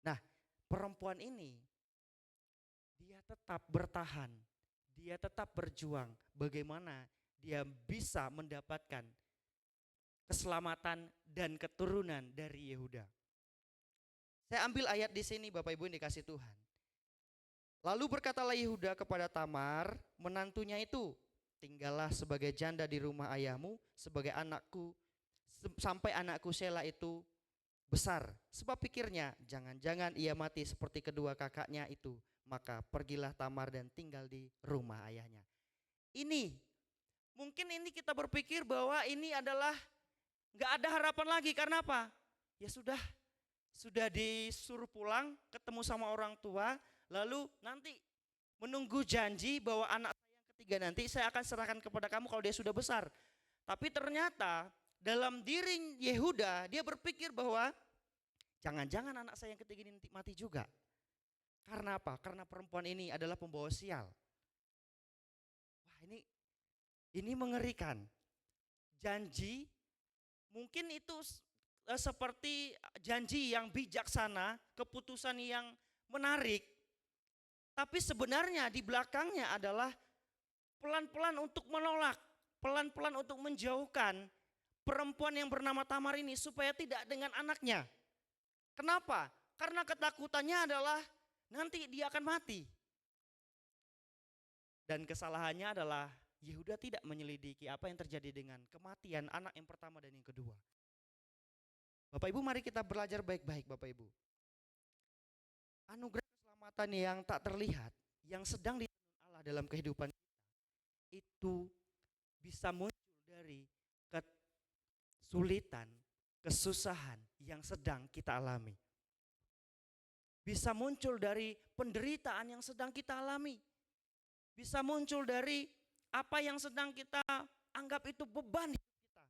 Nah, perempuan ini dia tetap bertahan, dia tetap berjuang bagaimana dia bisa mendapatkan keselamatan dan keturunan dari Yehuda. Saya ambil ayat di sini Bapak Ibu yang dikasih Tuhan. Lalu berkatalah Yehuda kepada Tamar, menantunya itu, tinggallah sebagai janda di rumah ayahmu sebagai anakku sampai anakku Sela itu besar. Sebab pikirnya, jangan-jangan ia mati seperti kedua kakaknya itu. Maka pergilah Tamar dan tinggal di rumah ayahnya. Mungkin ini kita berpikir bahwa ini adalah gak ada harapan lagi. Karena apa? Ya sudah disuruh pulang, ketemu sama orang tua, lalu nanti menunggu janji bahwa anak saya yang ketiga nanti saya akan serahkan kepada kamu kalau dia sudah besar. Tapi ternyata dalam diri Yehuda dia berpikir bahwa jangan-jangan anak saya yang ketiga ini nanti mati juga. Karena apa? Karena perempuan ini adalah pembawa sial. Wah, ini mengerikan. Janji mungkin itu seperti janji yang bijaksana, keputusan yang menarik. Tapi sebenarnya di belakangnya adalah pelan-pelan untuk menolak, pelan-pelan untuk menjauhkan perempuan yang bernama Tamar ini supaya tidak dengan anaknya. Kenapa? Karena ketakutannya adalah nanti dia akan mati. Dan kesalahannya adalah Yehuda tidak menyelidiki apa yang terjadi dengan kematian anak yang pertama dan yang kedua. Bapak Ibu, mari kita belajar baik-baik Bapak Ibu. Anugerah keselamatan yang tak terlihat, yang sedang ditenun Allah dalam kehidupan kita, itu bisa muncul dari kesulitan, kesusahan yang sedang kita alami. Bisa muncul dari penderitaan yang sedang kita alami. Bisa muncul dari apa yang sedang kita anggap itu beban hidup kita.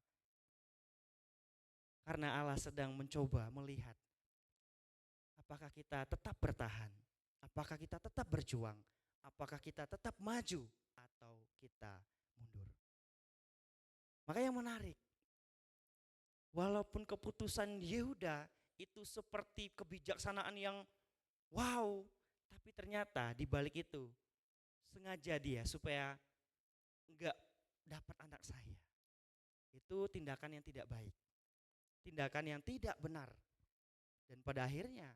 Karena Allah sedang mencoba melihat apakah kita tetap bertahan, apakah kita tetap berjuang, apakah kita tetap maju atau kita mundur. Maka yang menarik, walaupun keputusan Yehuda itu seperti kebijaksanaan yang wow, tapi ternyata di balik itu sengaja dia supaya enggak dapat anak saya. Itu tindakan yang tidak baik. Tindakan yang tidak benar. Dan pada akhirnya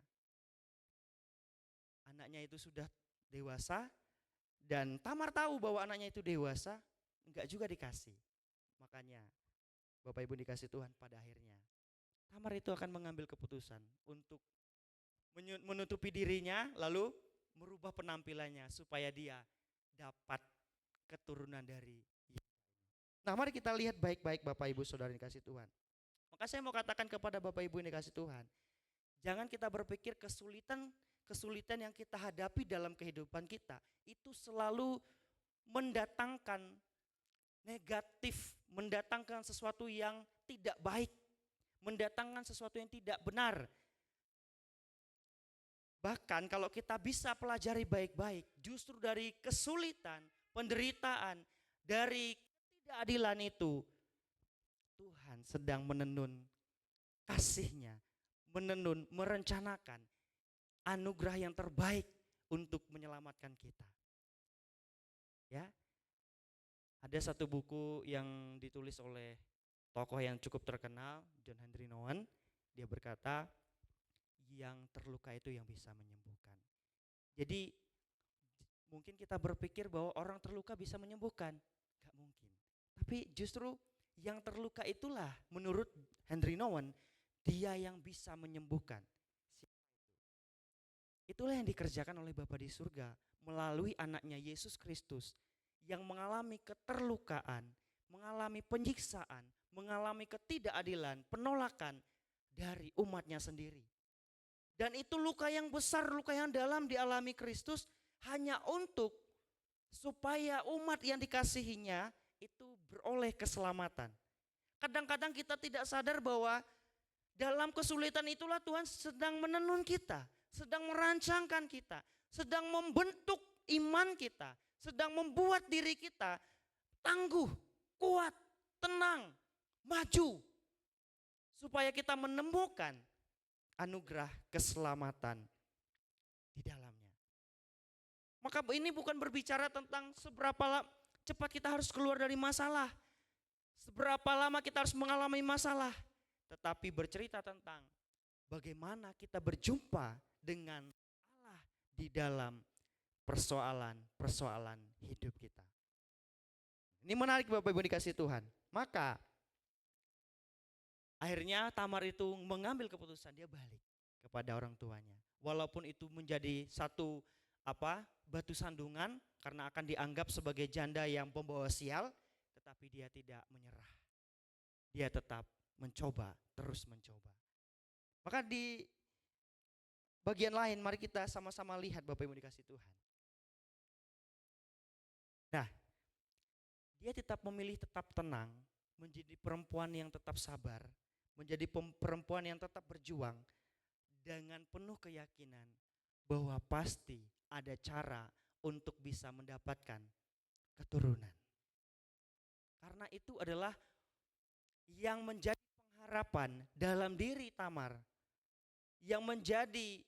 anaknya itu sudah dewasa dan Tamar tahu bahwa anaknya itu dewasa, enggak juga dikasih. Makanya Bapak Ibu dikasih Tuhan, pada akhirnya Tamar itu akan mengambil keputusan untuk menutupi dirinya lalu merubah penampilannya supaya dia dapat keturunan dari Yehuda. Nah, mari kita lihat baik-baik Bapak Ibu Saudara yang dikasih Tuhan. Maka saya mau katakan kepada Bapak Ibu yang dikasih Tuhan, jangan kita berpikir kesulitan yang kita hadapi dalam kehidupan kita itu selalu mendatangkan negatif, mendatangkan sesuatu yang tidak baik, mendatangkan sesuatu yang tidak benar. Bahkan kalau kita bisa pelajari baik-baik, justru dari kesulitan, penderitaan, dari ketidakadilan itu, Tuhan sedang menenun kasih-Nya, menenun, merencanakan anugerah yang terbaik untuk menyelamatkan kita. Ya, Ada satu buku yang ditulis oleh tokoh yang cukup terkenal, John Henry Nouwen. Dia berkata, yang terluka itu yang bisa menyembuhkan. Jadi mungkin kita berpikir bahwa orang terluka bisa menyembuhkan. Gak mungkin. Tapi justru yang terluka itulah menurut Henry Nouwen, dia yang bisa menyembuhkan. Itulah yang dikerjakan oleh Bapa di surga melalui anaknya Yesus Kristus yang mengalami keterlukaan, mengalami penyiksaan, mengalami ketidakadilan, penolakan dari umatnya sendiri. Dan itu luka yang besar, luka yang dalam dialami Kristus hanya untuk supaya umat yang dikasihinya itu beroleh keselamatan. Kadang-kadang kita tidak sadar bahwa dalam kesulitan itulah Tuhan sedang menenun kita, sedang merancangkan kita, sedang membentuk iman kita, sedang membuat diri kita tangguh, kuat, tenang, maju. Supaya kita menemukan anugerah keselamatan di dalamnya. Maka ini bukan berbicara tentang seberapa cepat kita harus keluar dari masalah, seberapa lama kita harus mengalami masalah, tetapi bercerita tentang bagaimana kita berjumpa dengan Allah di dalam persoalan-persoalan hidup kita. Ini menarik Bapak Ibu dikasih Tuhan. Maka akhirnya Tamar itu mengambil keputusan, dia balik kepada orang tuanya. Walaupun itu menjadi satu batu sandungan karena akan dianggap sebagai janda yang pembawa sial, tetapi dia tidak menyerah. Dia tetap mencoba, terus mencoba. Maka di bagian lain mari kita sama-sama lihat Bapak Ibu dikasih Tuhan. Nah, dia tetap memilih tetap tenang, menjadi perempuan yang tetap sabar, menjadi perempuan yang tetap berjuang dengan penuh keyakinan bahwa pasti ada cara untuk bisa mendapatkan keturunan. Karena itu adalah yang menjadi pengharapan dalam diri Tamar, yang menjadi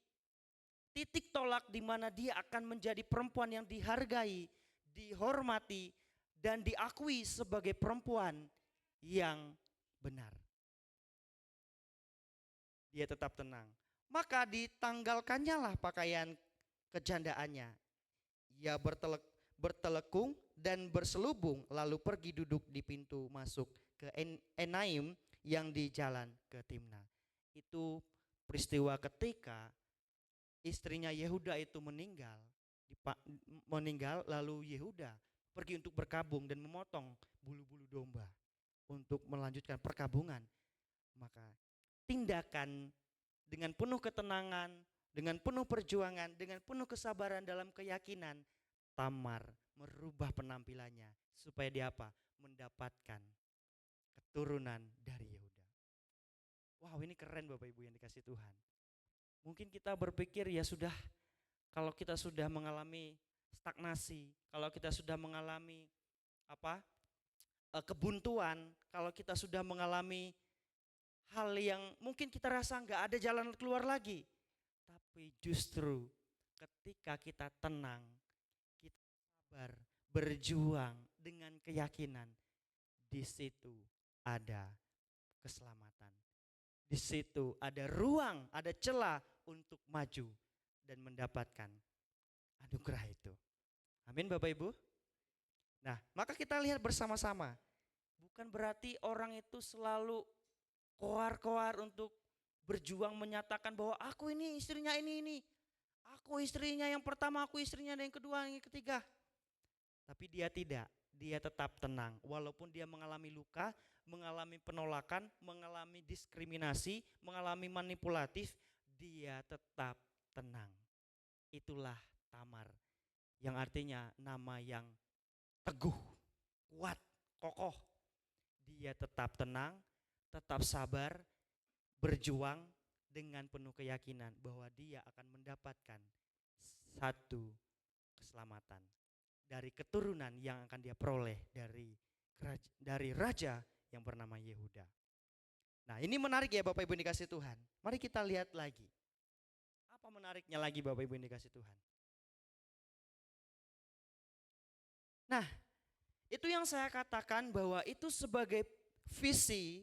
titik tolak di mana dia akan menjadi perempuan yang dihargai, dihormati, dan diakui sebagai perempuan yang benar. Dia tetap tenang. Maka ditanggalkannya lah pakaian kejandaannya. Ia bertelekung dan berselubung lalu pergi duduk di pintu masuk ke Enaim yang di jalan ke Timnah. Itu peristiwa ketika istrinya Yehuda itu meninggal lalu Yehuda pergi untuk berkabung dan memotong bulu-bulu domba untuk melanjutkan perkabungan. Maka tindakan dengan penuh ketenangan, dengan penuh perjuangan, dengan penuh kesabaran dalam keyakinan, Tamar merubah penampilannya supaya dia mendapatkan keturunan dari Yehuda. Wow, ini keren Bapak Ibu yang dikasih Tuhan. Mungkin kita berpikir ya sudah, kalau kita sudah mengalami stagnasi, kalau kita sudah mengalami kebuntuan, kalau kita sudah mengalami hal yang mungkin kita rasa nggak ada jalan keluar lagi. Tapi justru ketika kita tenang, kita sabar, berjuang dengan keyakinan, di situ ada keselamatan. Di situ ada ruang, ada celah untuk maju dan mendapatkan anugerah itu. Amin Bapak Ibu. Nah, maka kita lihat bersama-sama. Bukan berarti orang itu selalu koar-koar untuk berjuang menyatakan bahwa aku ini istrinya ini. Aku istrinya yang pertama, aku istrinya yang kedua, yang ketiga. Tapi dia tidak, dia tetap tenang. Walaupun dia mengalami luka, mengalami penolakan, mengalami diskriminasi, mengalami manipulatif, dia tetap tenang. Itulah Tamar, yang artinya nama yang teguh, kuat, kokoh. Dia tetap tenang, tetap sabar, berjuang dengan penuh keyakinan bahwa dia akan mendapatkan satu keselamatan dari keturunan yang akan dia peroleh dari raja yang bernama Yehuda. Nah, ini menarik ya Bapak Ibu yang dikasih Tuhan. Mari kita lihat lagi. Apa menariknya lagi Bapak Ibu yang dikasih Tuhan? Nah, Itu yang saya katakan bahwa itu sebagai visi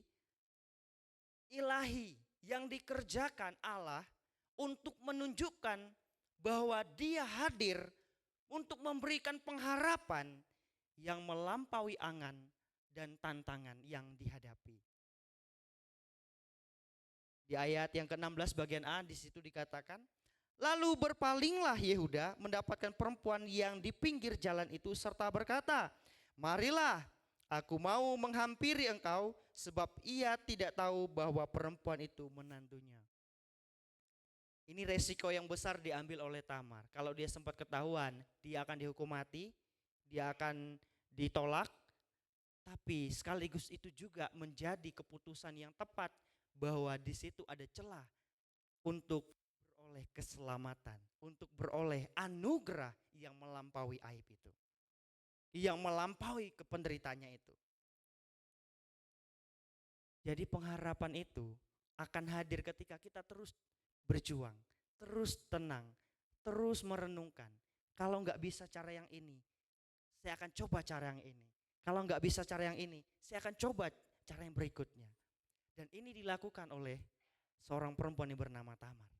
ilahi yang dikerjakan Allah untuk menunjukkan bahwa Dia hadir untuk memberikan pengharapan yang melampaui angan dan tantangan yang dihadapi. Di ayat yang ke-16 bagian A di situ dikatakan, lalu berpalinglah Yehuda mendapatkan perempuan yang di pinggir jalan itu serta berkata, marilah, aku mau menghampiri engkau sebab ia tidak tahu bahwa perempuan itu menantunya. Ini resiko yang besar diambil oleh Tamar. Kalau dia sempat ketahuan, dia akan dihukum mati, dia akan ditolak. Tapi sekaligus itu juga menjadi keputusan yang tepat bahwa di situ ada celah untuk beroleh keselamatan, untuk beroleh anugerah yang melampaui aib itu, yang melampaui kependeritaannya itu. Jadi pengharapan itu akan hadir ketika kita terus berjuang, terus tenang, terus merenungkan. Kalau nggak bisa cara yang ini, saya akan coba cara yang ini. Kalau nggak bisa cara yang ini, saya akan coba cara yang berikutnya. Dan ini dilakukan oleh seorang perempuan yang bernama Tamar.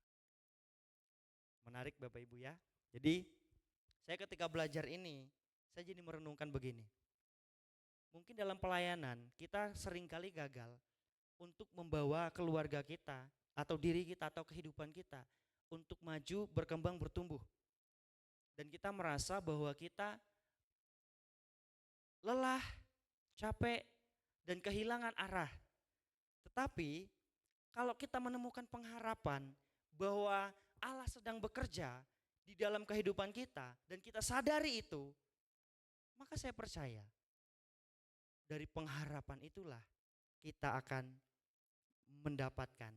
Menarik Bapak Ibu ya. Jadi saya ketika belajar ini, saya jadi merenungkan begini. Mungkin dalam pelayanan kita seringkali gagal untuk membawa keluarga kita atau diri kita atau kehidupan kita untuk maju, berkembang, bertumbuh. Dan kita merasa bahwa kita lelah, capek, dan kehilangan arah. Tetapi kalau kita menemukan pengharapan bahwa Allah sedang bekerja di dalam kehidupan kita dan kita sadari itu, maka saya percaya dari pengharapan itulah kita akan mendapatkan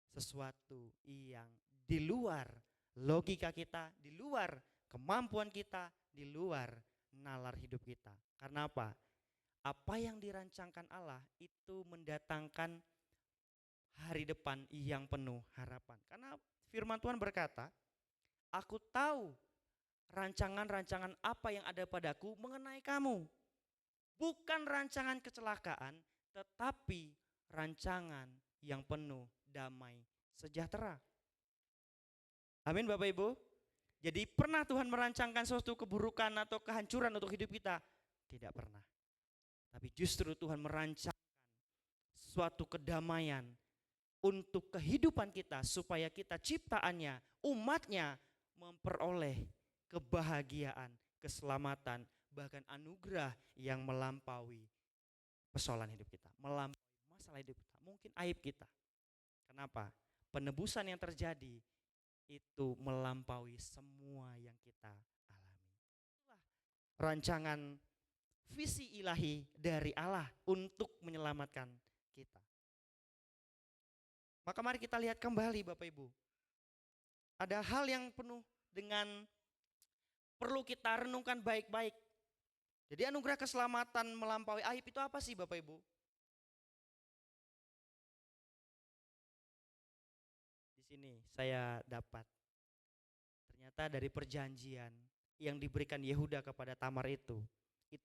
sesuatu yang di luar logika kita, di luar kemampuan kita, di luar nalar hidup kita. Karena apa? Apa yang dirancangkan Allah itu mendatangkan hari depan yang penuh harapan. Karena firman Tuhan berkata, aku tahu rancangan-rancangan apa yang ada padaku mengenai kamu. Bukan rancangan kecelakaan, tetapi rancangan yang penuh damai sejahtera. Amin Bapak Ibu. Jadi pernah Tuhan merancangkan suatu keburukan atau kehancuran untuk hidup kita? Tidak pernah. Tapi justru Tuhan merancangkan suatu kedamaian untuk kehidupan kita supaya kita ciptaannya, umatnya memperoleh kebahagiaan, keselamatan, bahkan anugerah yang melampaui persoalan hidup kita, melampaui masalah hidup kita, mungkin aib kita. Kenapa? Penebusan yang terjadi itu melampaui semua yang kita alami. Itulah rancangan visi ilahi dari Allah untuk menyelamatkan kita. Maka mari kita lihat kembali Bapak Ibu. Ada hal yang penuh dengan perlu kita renungkan baik-baik. Jadi anugerah keselamatan melampaui aib itu apa sih Bapak Ibu? Di sini saya dapat. Ternyata dari perjanjian yang diberikan Yehuda kepada Tamar itu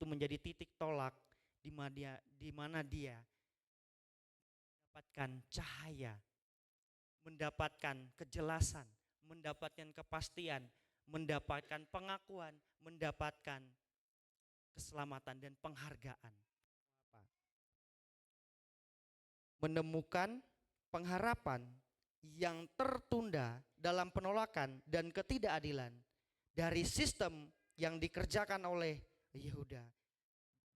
menjadi titik tolak di mana dia mendapatkan cahaya, mendapatkan kejelasan, mendapatkan kepastian, mendapatkan pengakuan, mendapatkan keselamatan dan penghargaan. Menemukan pengharapan yang tertunda dalam penolakan dan ketidakadilan dari sistem yang dikerjakan oleh Yehuda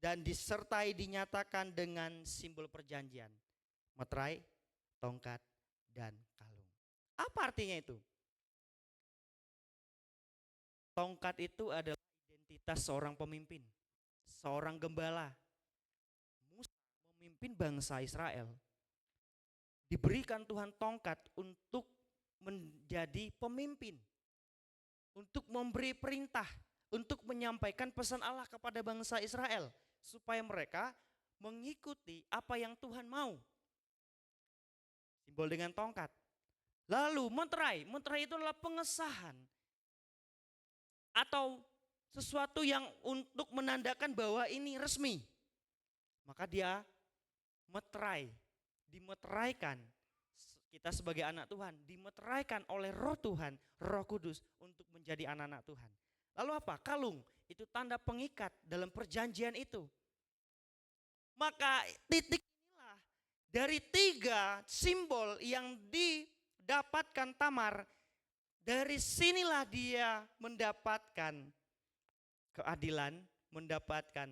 dan disertai dinyatakan dengan simbol perjanjian, meterai, tongkat, dan kalung. Apa artinya itu? Tongkat itu adalah identitas seorang pemimpin, seorang gembala. Musa memimpin bangsa Israel. Diberikan Tuhan tongkat untuk menjadi pemimpin, untuk memberi perintah, untuk menyampaikan pesan Allah kepada bangsa Israel supaya mereka mengikuti apa yang Tuhan mau. Simbol dengan tongkat. Lalu meterai itu adalah pengesahan atau sesuatu yang untuk menandakan bahwa ini resmi. Maka dia dimeteraikan. Kita sebagai anak Tuhan dimeteraikan oleh Roh Tuhan, Roh Kudus untuk menjadi anak-anak Tuhan. Lalu apa? Kalung, itu tanda pengikat dalam perjanjian itu. Maka titik inilah dari 3 simbol yang didapatkan Tamar, dari sinilah dia mendapatkan keadilan, mendapatkan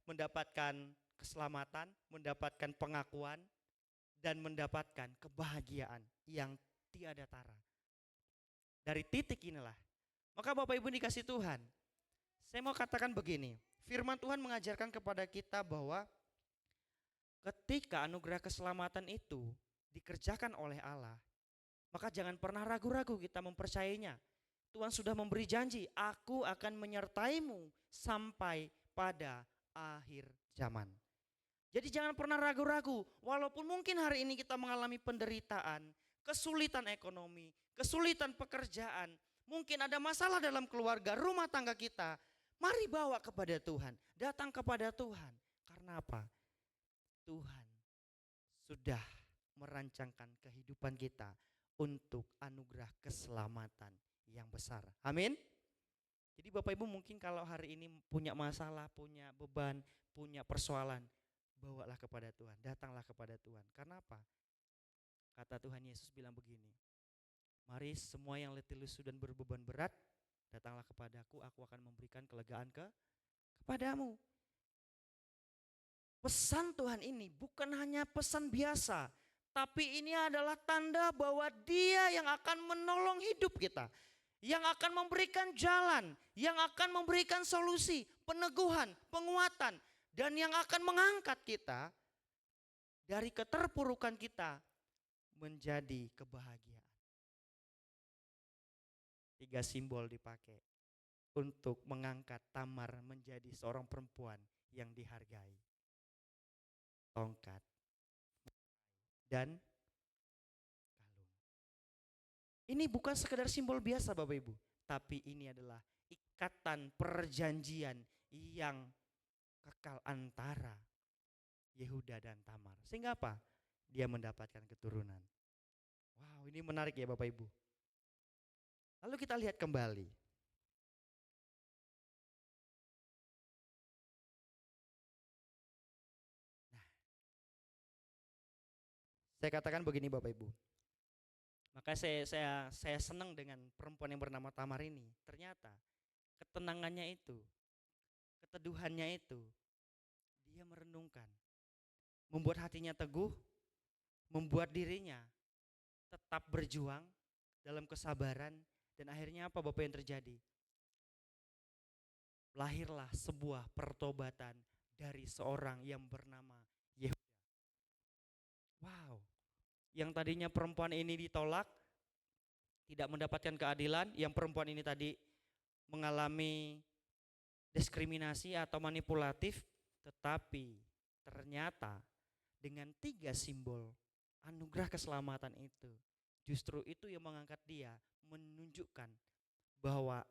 mendapatkan keselamatan, mendapatkan pengakuan, dan mendapatkan kebahagiaan yang tiada tara. Dari titik inilah. Maka Bapak Ibu dikasih Tuhan, saya mau katakan begini, firman Tuhan mengajarkan kepada kita bahwa ketika anugerah keselamatan itu dikerjakan oleh Allah, maka jangan pernah ragu-ragu kita mempercayainya. Tuhan sudah memberi janji, aku akan menyertaimu sampai pada akhir zaman. Jadi jangan pernah ragu-ragu, walaupun mungkin hari ini kita mengalami penderitaan, kesulitan ekonomi, kesulitan pekerjaan, mungkin ada masalah dalam keluarga, rumah tangga kita, mari bawa kepada Tuhan, datang kepada Tuhan. Karena apa? Tuhan sudah merancangkan kehidupan kita untuk anugerah keselamatan yang besar. Amin. Jadi Bapak Ibu mungkin kalau hari ini punya masalah, punya beban, punya persoalan, bawalah kepada Tuhan, datanglah kepada Tuhan. Karena apa? Kata Tuhan Yesus bilang begini, mari semua yang letih lesu dan berbeban berat, datanglah kepadaku, aku akan memberikan kelegaan kepadamu. Pesan Tuhan ini bukan hanya pesan biasa, tapi ini adalah tanda bahwa Dia yang akan menolong hidup kita, yang akan memberikan jalan, yang akan memberikan solusi, peneguhan, penguatan, dan yang akan mengangkat kita dari keterpurukan kita menjadi kebahagiaan. 3 simbol dipakai untuk mengangkat Tamar menjadi seorang perempuan yang dihargai. Tongkat dan kalung. Ini bukan sekedar simbol biasa Bapak Ibu, tapi ini adalah ikatan perjanjian yang kekal antara Yehuda dan Tamar. Sehingga apa? Dia mendapatkan keturunan. Wow, ini menarik ya Bapak Ibu. Lalu kita lihat kembali. Nah, saya katakan begini Bapak Ibu. Maka saya senang dengan perempuan yang bernama Tamar ini. Ternyata ketenangannya itu, keteduhannya itu, dia merenungkan, membuat hatinya teguh, membuat dirinya tetap berjuang dalam kesabaran, dan akhirnya apa Bapak yang terjadi? Lahirlah sebuah pertobatan dari seorang yang bernama Yehuda. Wow, yang tadinya perempuan ini ditolak, tidak mendapatkan keadilan, yang perempuan ini tadi mengalami diskriminasi atau manipulatif, tetapi ternyata dengan 3 simbol anugerah keselamatan itu, justru itu yang mengangkat dia, menunjukkan bahwa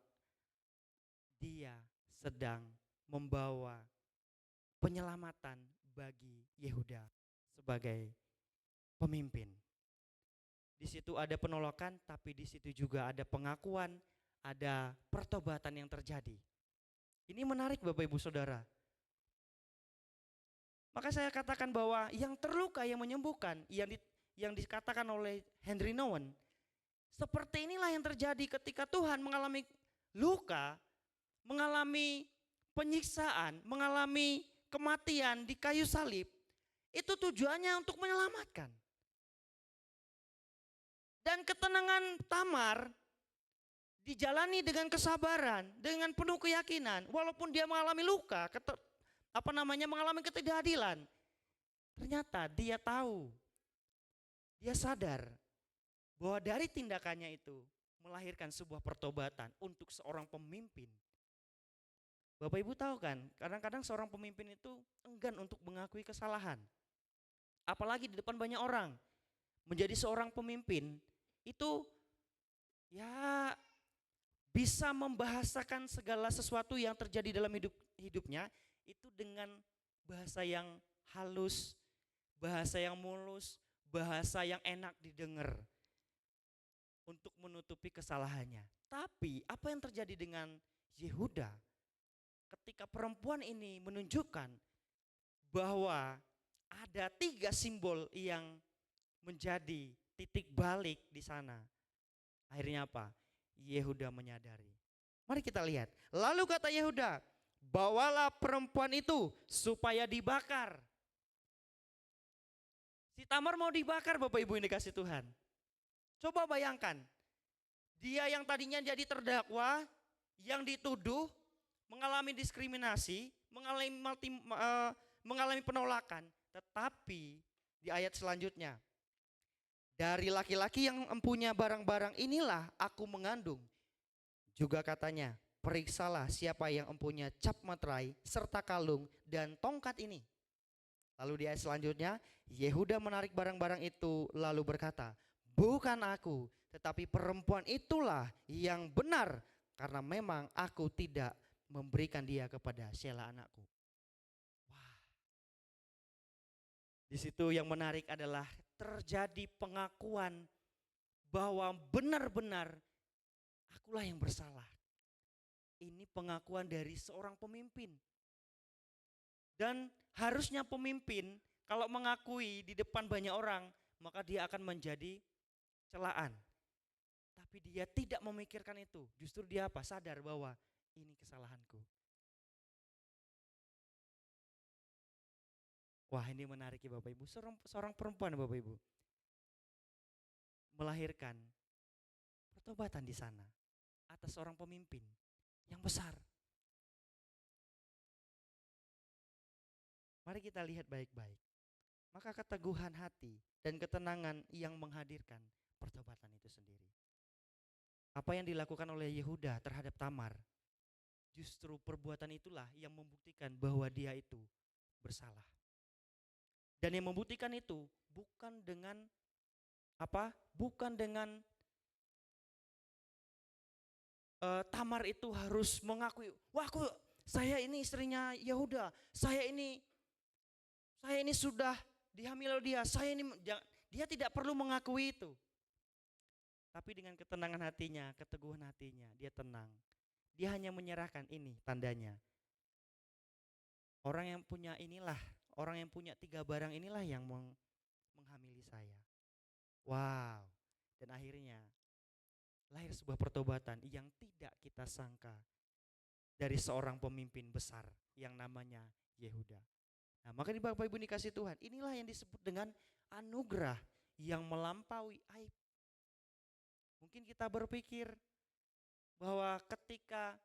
dia sedang membawa penyelamatan bagi Yehuda sebagai pemimpin. Di situ ada penolakan, tapi di situ juga ada pengakuan, ada pertobatan yang terjadi. Ini menarik Bapak Ibu Saudara. Maka saya katakan bahwa yang terluka yang menyembuhkan, yang dikatakan oleh Henry Nouwen, seperti inilah yang terjadi ketika Tuhan mengalami luka, mengalami penyiksaan, mengalami kematian di kayu salib. Itu tujuannya untuk menyelamatkan. Dan ketenangan Tamar dijalani dengan kesabaran, dengan penuh keyakinan, walaupun dia mengalami luka, mengalami ketidakadilan. Ternyata dia tahu, dia sadar bahwa dari tindakannya itu melahirkan sebuah pertobatan untuk seorang pemimpin. Bapak Ibu tahu kan, kadang-kadang seorang pemimpin itu enggan untuk mengakui kesalahan. Apalagi di depan banyak orang. Menjadi seorang pemimpin itu ya bisa membahasakan segala sesuatu yang terjadi dalam hidupnya itu dengan bahasa yang halus, bahasa yang mulus, bahasa yang enak didengar untuk menutupi kesalahannya. Tapi apa yang terjadi dengan Yehuda ketika perempuan ini menunjukkan bahwa ada 3 simbol yang menjadi titik balik di sana. Akhirnya apa? Yehuda menyadari. Mari kita lihat. Lalu kata Yehuda, bawalah perempuan itu supaya dibakar. Si Tamar mau dibakar, Bapak Ibu yang dikasih Tuhan. Coba bayangkan, dia yang tadinya jadi terdakwa, yang dituduh, mengalami diskriminasi, mengalami penolakan. Tetapi di ayat selanjutnya, dari laki-laki yang empunya barang-barang inilah aku mengandung. Juga katanya, periksalah siapa yang empunya cap materai serta kalung dan tongkat ini. Lalu di ayat selanjutnya, Yehuda menarik barang-barang itu lalu berkata, bukan aku, tetapi perempuan itulah yang benar, karena memang aku tidak memberikan dia kepada Shelah anakku. Wah. Di situ yang menarik adalah terjadi pengakuan bahwa benar-benar akulah yang bersalah. Ini pengakuan dari seorang pemimpin. Dan harusnya pemimpin kalau mengakui di depan banyak orang, maka dia akan menjadi celaan. Tapi dia tidak memikirkan itu. Justru dia apa? Sadar bahwa ini kesalahanku. Wah, ini menarik ya Bapak Ibu. Seorang perempuan Bapak Ibu melahirkan pertobatan di sana atas seorang pemimpin yang besar. Mari kita lihat baik-baik. Maka keteguhan hati dan ketenangan yang menghadirkan pertobatan itu sendiri. Apa yang dilakukan oleh Yehuda terhadap Tamar, justru perbuatan itulah yang membuktikan bahwa dia itu bersalah. Dan yang membuktikan itu bukan dengan apa? Bukan dengan Tamar itu harus mengakui, wah saya ini istrinya Yehuda, saya ini sudah dihamil oleh dia, dia tidak perlu mengakui itu. Tapi dengan ketenangan hatinya, keteguhan hatinya, dia tenang. Dia hanya menyerahkan, ini tandanya. Orang yang punya inilah, orang yang punya 3 barang inilah yang menghamili saya. Wow. Dan akhirnya lahir sebuah pertobatan yang tidak kita sangka dari seorang pemimpin besar yang namanya Yehuda. Nah, maka di Bapak Ibu dikasih Tuhan, inilah yang disebut dengan anugerah yang melampaui aib. Mungkin kita berpikir bahwa ketika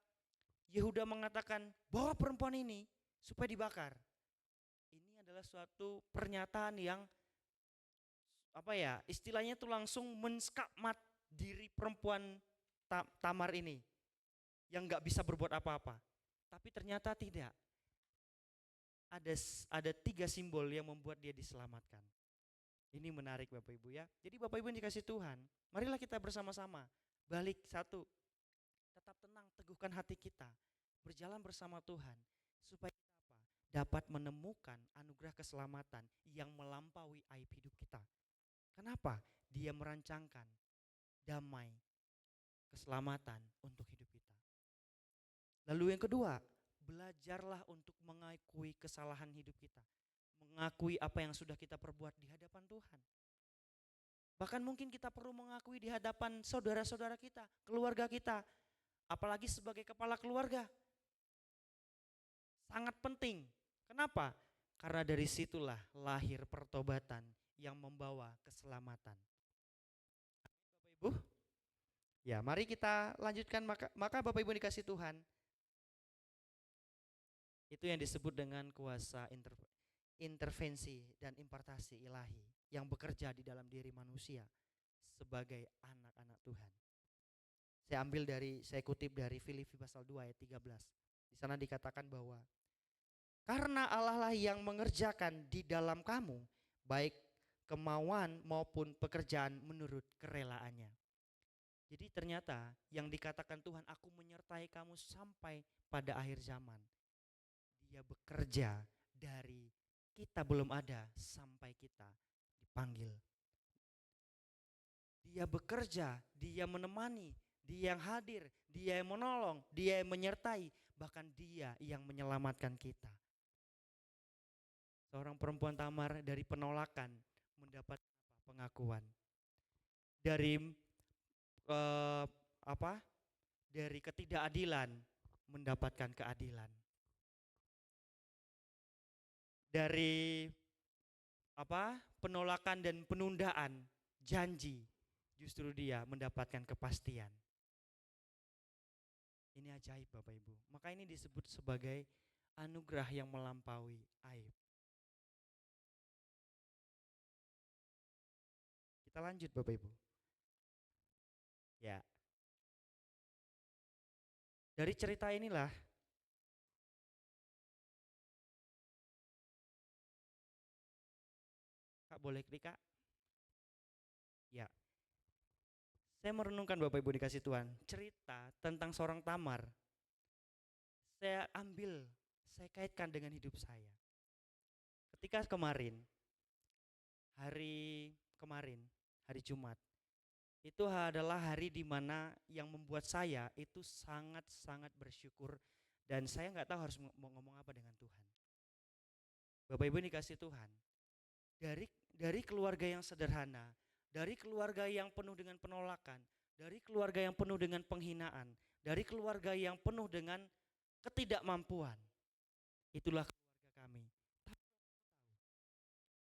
Yehuda mengatakan bawa perempuan ini supaya dibakar, ini adalah suatu pernyataan yang istilahnya itu langsung menskakmat diri perempuan Tamar ini yang gak bisa berbuat apa-apa. Tapi ternyata tidak. Ada 3 simbol yang membuat dia diselamatkan. Ini menarik Bapak Ibu ya. Jadi Bapak Ibu yang dikasih Tuhan, marilah kita bersama-sama balik satu. Tetap tenang, teguhkan hati kita. Berjalan bersama Tuhan supaya kita dapat menemukan anugerah keselamatan yang melampaui aib hidup kita. Kenapa? Dia merancangkan damai, keselamatan untuk hidup kita. Lalu yang kedua, belajarlah untuk mengakui kesalahan hidup kita. Mengakui apa yang sudah kita perbuat di hadapan Tuhan. Bahkan mungkin kita perlu mengakui di hadapan saudara-saudara kita, keluarga kita. Apalagi sebagai kepala keluarga. Sangat penting. Kenapa? Karena dari situlah lahir pertobatan yang membawa keselamatan. Bapak Ibu, ya mari kita lanjutkan. Maka Bapak Ibu dikasih Tuhan, itu yang disebut dengan kuasa intervensi dan impartasi ilahi yang bekerja di dalam diri manusia sebagai anak-anak Tuhan. Saya kutip dari Filipi pasal 2 ayat 13. Di sana dikatakan bahwa karena Allah lah yang mengerjakan di dalam kamu baik kemauan maupun pekerjaan menurut kerelaannya. Jadi ternyata yang dikatakan Tuhan, aku menyertai kamu sampai pada akhir zaman. Dia bekerja dari kita belum ada sampai kita dipanggil. Dia bekerja, dia menemani, dia yang hadir, dia yang menolong, dia yang menyertai, bahkan dia yang menyelamatkan kita. Seorang perempuan Tamar dari penolakan mendapat pengakuan. Dari eh, apa? Dari ketidakadilan mendapatkan keadilan. Dari penolakan dan penundaan janji, justru dia mendapatkan kepastian. Ini ajaib Bapak Ibu. Maka ini disebut sebagai anugerah yang melampaui aib. Kita lanjut Bapak Ibu. Ya. Dari cerita inilah Kak, boleh klik Kak? Ya. Saya merenungkan Bapak Ibu dikasih Tuhan, cerita tentang seorang Tamar. Saya kaitkan dengan hidup saya. Ketika hari Jumat, itu adalah hari di mana yang membuat saya itu sangat-sangat bersyukur, dan saya nggak tahu harus mau ngomong apa dengan Tuhan. Bapak Ibu dikasih Tuhan, dari keluarga yang sederhana, dari keluarga yang penuh dengan penolakan, dari keluarga yang penuh dengan penghinaan, dari keluarga yang penuh dengan ketidakmampuan, itulah keluarga kami.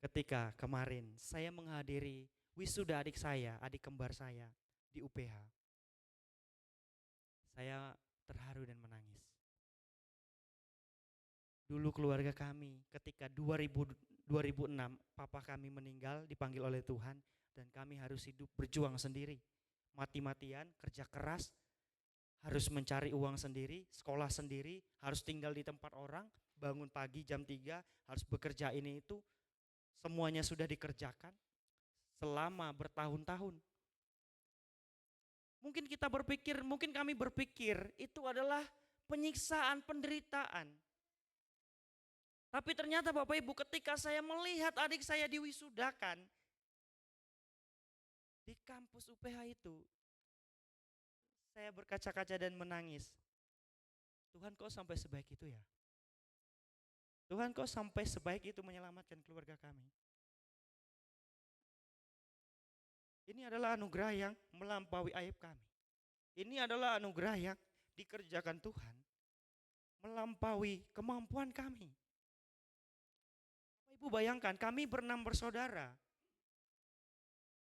Ketika kemarin saya menghadiri wisuda adik kembar saya di UPH, saya terharu dan menangis. Dulu keluarga kami ketika 2006 papa kami meninggal, dipanggil oleh Tuhan, dan kami harus hidup berjuang sendiri, mati-matian, kerja keras, harus mencari uang sendiri, sekolah sendiri, harus tinggal di tempat orang, bangun pagi jam 3, harus bekerja ini itu, semuanya sudah dikerjakan selama bertahun-tahun. Mungkin kami berpikir itu adalah penyiksaan, penderitaan. Tapi ternyata Bapak Ibu, ketika saya melihat adik saya diwisudakan di kampus UPH itu, saya berkaca-kaca dan menangis. Tuhan, kok sampai sebaik itu ya? Tuhan, kok sampai sebaik itu menyelamatkan keluarga kami? Ini adalah anugerah yang melampaui aib kami. Ini adalah anugerah yang dikerjakan Tuhan melampaui kemampuan kami. Ibu bayangkan, kami berenam bersaudara.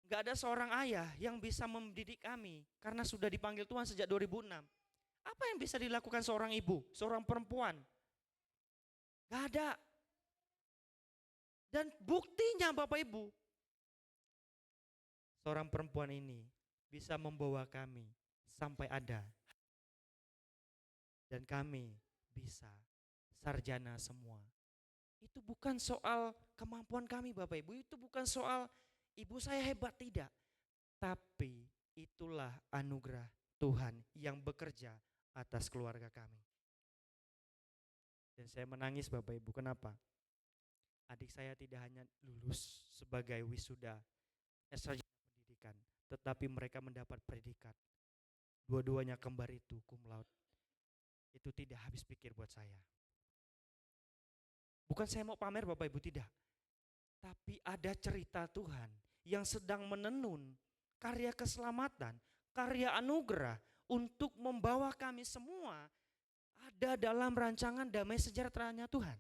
Gak ada seorang ayah yang bisa mendidik kami karena sudah dipanggil Tuhan sejak 2006. Apa yang bisa dilakukan seorang ibu, seorang perempuan? Gak ada. Dan buktinya Bapak Ibu, seorang perempuan ini bisa membawa kami sampai ada. Dan kami bisa sarjana semua. Itu bukan soal kemampuan kami Bapak Ibu, itu bukan soal ibu saya hebat, tidak. Tapi itulah anugerah Tuhan yang bekerja atas keluarga kami. Dan saya menangis Bapak Ibu, kenapa? Adik saya tidak hanya lulus sebagai wisuda sarjana pendidikan, tetapi mereka mendapat predikat. Dua-duanya kembar itu cum laude. Itu tidak habis pikir buat saya. Bukan saya mau pamer Bapak Ibu, tidak. Tapi ada cerita Tuhan yang sedang menenun karya keselamatan, karya anugerah untuk membawa kami semua ada dalam rancangan damai sejahteranya Tuhan.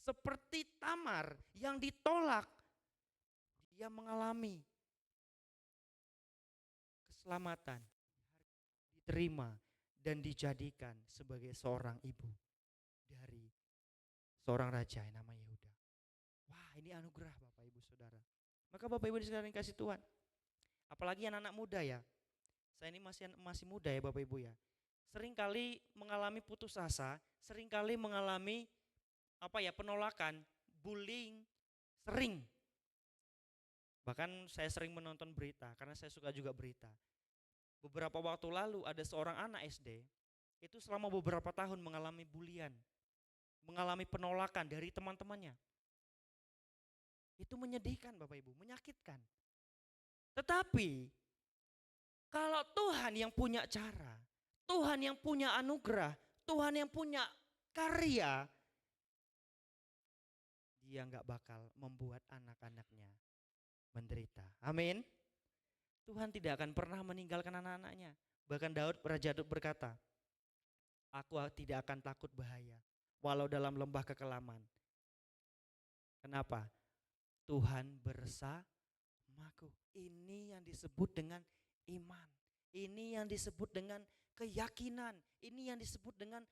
Seperti Tamar yang ditolak, dia mengalami keselamatan, diterima dan dijadikan sebagai seorang ibu dari seorang raja yang namanya Yehuda. Wah, ini anugerah Bapak Ibu Saudara. Maka Bapak Ibu sekalian kasih Tuhan, apalagi anak-anak muda ya. Saya ini masih muda ya Bapak Ibu ya. Seringkali mengalami putus asa, seringkali mengalami penolakan, bullying, sering. Bahkan saya sering menonton berita karena saya suka juga berita. beberapa waktu lalu ada seorang anak SD itu selama beberapa tahun mengalami bulian, mengalami penolakan dari teman-temannya. Itu menyedihkan Bapak Ibu, menyakitkan. Tetapi kalau Tuhan yang punya cara, Tuhan yang punya anugerah, Tuhan yang punya karya, Dia nggak bakal membuat anak-anaknya menderita. Amin. Tuhan tidak akan pernah meninggalkan anak-anaknya. Bahkan Raja Daud berkata, aku tidak akan takut bahaya, walau dalam lembah kekelaman. Kenapa? Tuhan bersamaku. Ini yang disebut dengan iman. Ini yang disebut dengan keyakinan. Ini yang disebut dengan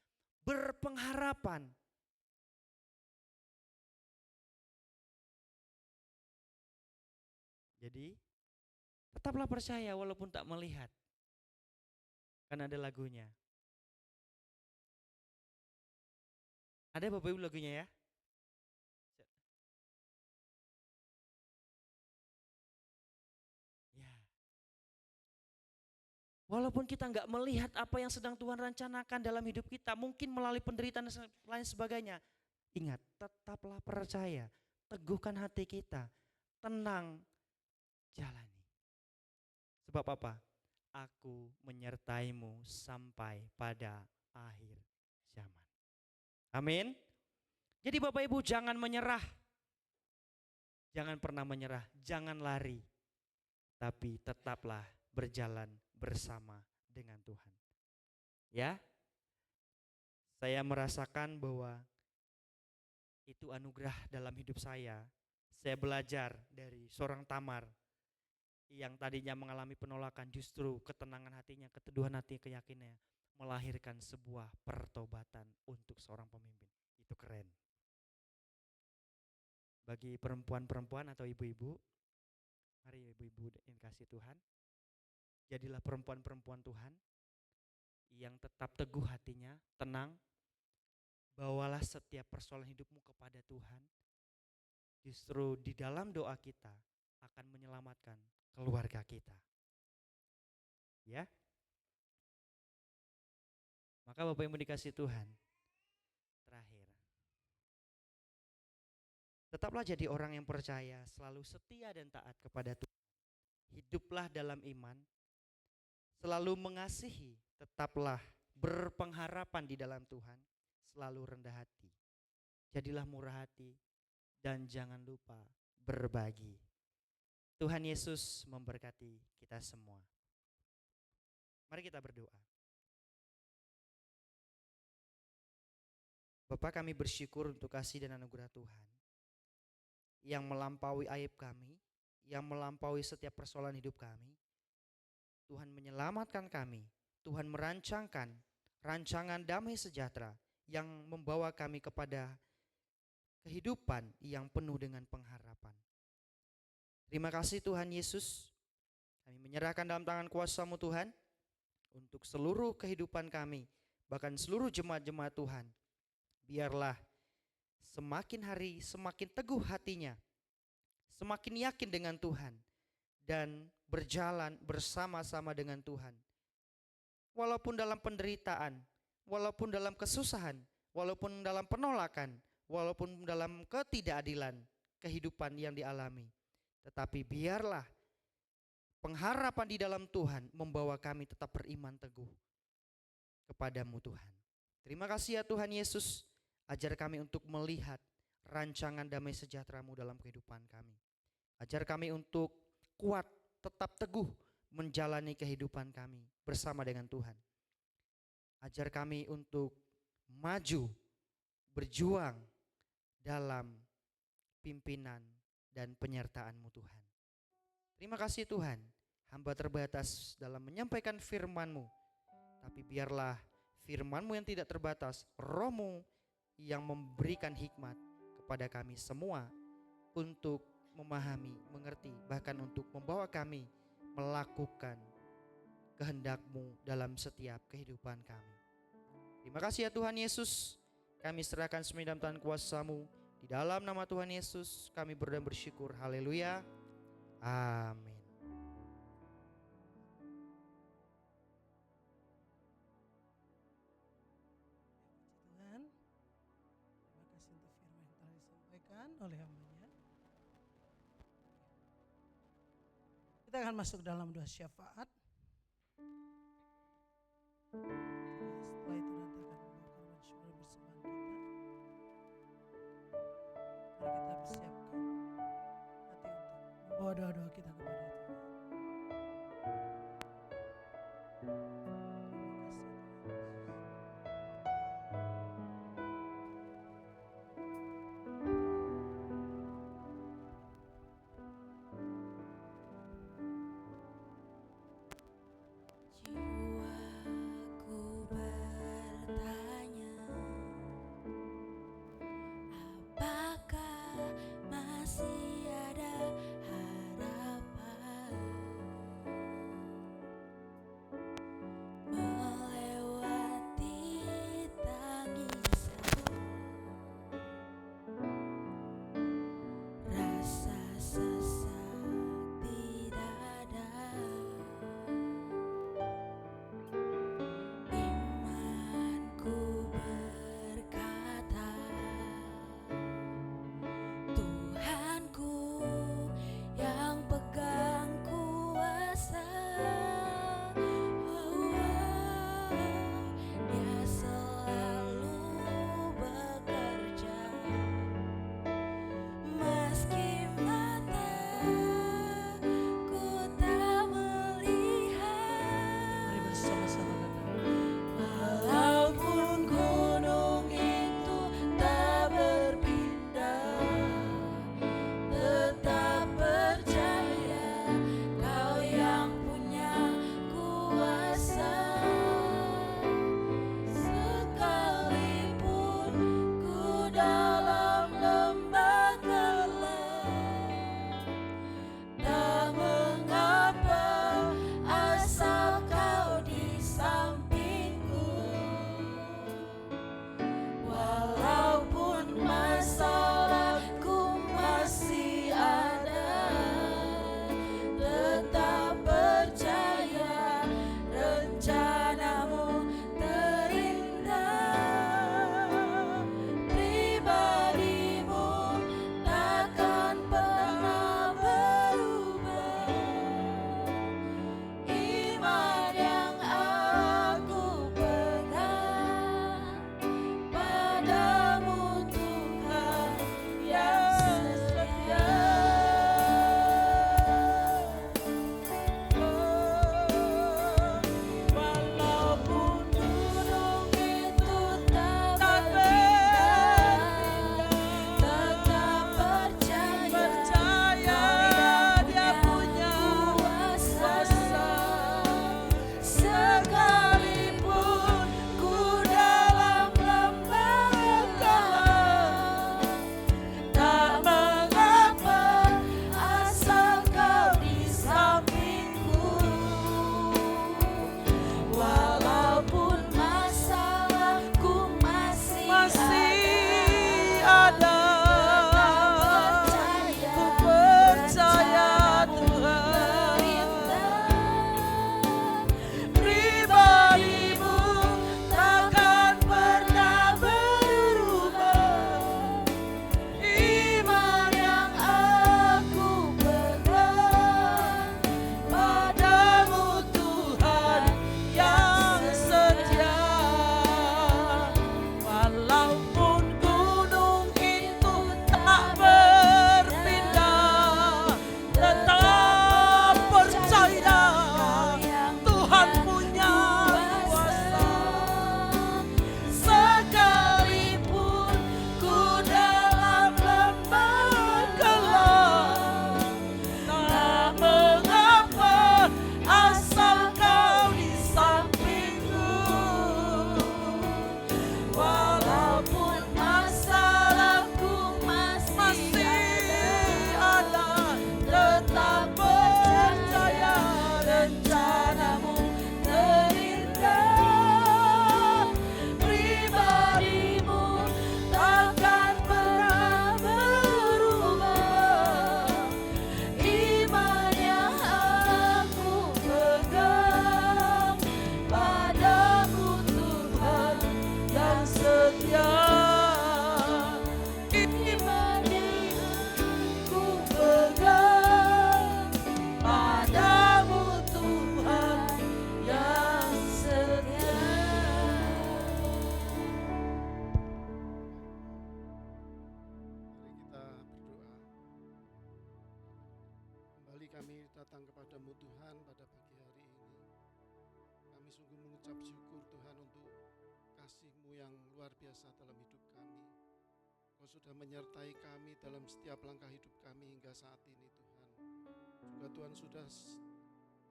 berpengharapan. Jadi tetaplah percaya walaupun tak melihat. Kan ada lagunya. Ada Bapak Ibu lagunya ya? Ya. Walaupun kita nggak melihat apa yang sedang Tuhan rencanakan dalam hidup kita, mungkin melalui penderitaan dan lain sebagainya. Ingat, tetaplah percaya, teguhkan hati kita, tenang, jalani. Sebab apa? Aku menyertaimu sampai pada akhir zaman. Amin. Jadi Bapak Ibu jangan menyerah. Jangan pernah menyerah, jangan lari. Tapi tetaplah berjalan bersama dengan Tuhan. Ya. Saya merasakan bahwa itu anugerah dalam hidup saya. Saya belajar dari seorang Tamar yang tadinya mengalami penolakan, justru ketenangan hatinya, keteduhan hati, keyakinannya melahirkan sebuah pertobatan untuk seorang pemimpin. Itu keren. Bagi perempuan-perempuan atau ibu-ibu, mari ibu-ibu yang kasih Tuhan, jadilah perempuan-perempuan Tuhan yang tetap teguh hatinya, tenang, bawalah setiap persoalan hidupmu kepada Tuhan. Justru di dalam doa kita akan menyelamatkan keluarga kita. Ya. Maka Bapak Ibu dikasih Tuhan. Terakhir. Tetaplah jadi orang yang percaya, selalu setia dan taat kepada Tuhan. Hiduplah dalam iman, selalu mengasihi, tetaplah berpengharapan di dalam Tuhan, selalu rendah hati. Jadilah murah hati dan jangan lupa berbagi. Tuhan Yesus memberkati kita semua. Mari kita berdoa. Bapa, kami bersyukur untuk kasih dan anugerah Tuhan yang melampaui aib kami, yang melampaui setiap persoalan hidup kami. Tuhan menyelamatkan kami, Tuhan merancangkan rancangan damai sejahtera yang membawa kami kepada kehidupan yang penuh dengan pengharapan. Terima kasih Tuhan Yesus, kami menyerahkan dalam tangan kuasa-Mu Tuhan untuk seluruh kehidupan kami, bahkan seluruh jemaat-jemaat Tuhan. Biarlah semakin hari semakin teguh hatinya, semakin yakin dengan Tuhan dan berjalan bersama-sama dengan Tuhan. Walaupun dalam penderitaan, walaupun dalam kesusahan, walaupun dalam penolakan, walaupun dalam ketidakadilan kehidupan yang dialami. Tetapi biarlah pengharapan di dalam Tuhan membawa kami tetap beriman teguh kepadamu Tuhan. Terima kasih ya Tuhan Yesus, ajar kami untuk melihat rancangan damai sejahtera-Mu dalam kehidupan kami. Ajar kami untuk kuat, tetap teguh menjalani kehidupan kami bersama dengan Tuhan. Ajar kami untuk maju, berjuang dalam pimpinan dan penyertaan-Mu Tuhan. Terima kasih Tuhan, hamba terbatas dalam menyampaikan firman-Mu. Tapi biarlah firman-Mu yang tidak terbatas, Roh-Mu yang memberikan hikmat kepada kami semua untuk memahami, mengerti, bahkan untuk membawa kami melakukan kehendak-Mu dalam setiap kehidupan kami. Terima kasih ya Tuhan Yesus, kami serahkan semuanya dalam tangan kuasa-Mu. Di dalam nama Tuhan Yesus kami berdoa dan bersyukur. Haleluya. Amin. Tuhan oleh hambanya. Kita akan masuk dalam doa syafaat. Setelah itu nanti akan membawakan mensyukur bersama kita. Mari kita persiapkan hati untuk membawa doa-doa kita kepada Tuhan. kami datang kepadamu Tuhan pada pagi hari ini. Kami sungguh mengucap syukur Tuhan untuk kasih-Mu yang luar biasa dalam hidup kami. Kau sudah menyertai kami dalam setiap langkah hidup kami hingga saat ini Tuhan. Juga Tuhan sudah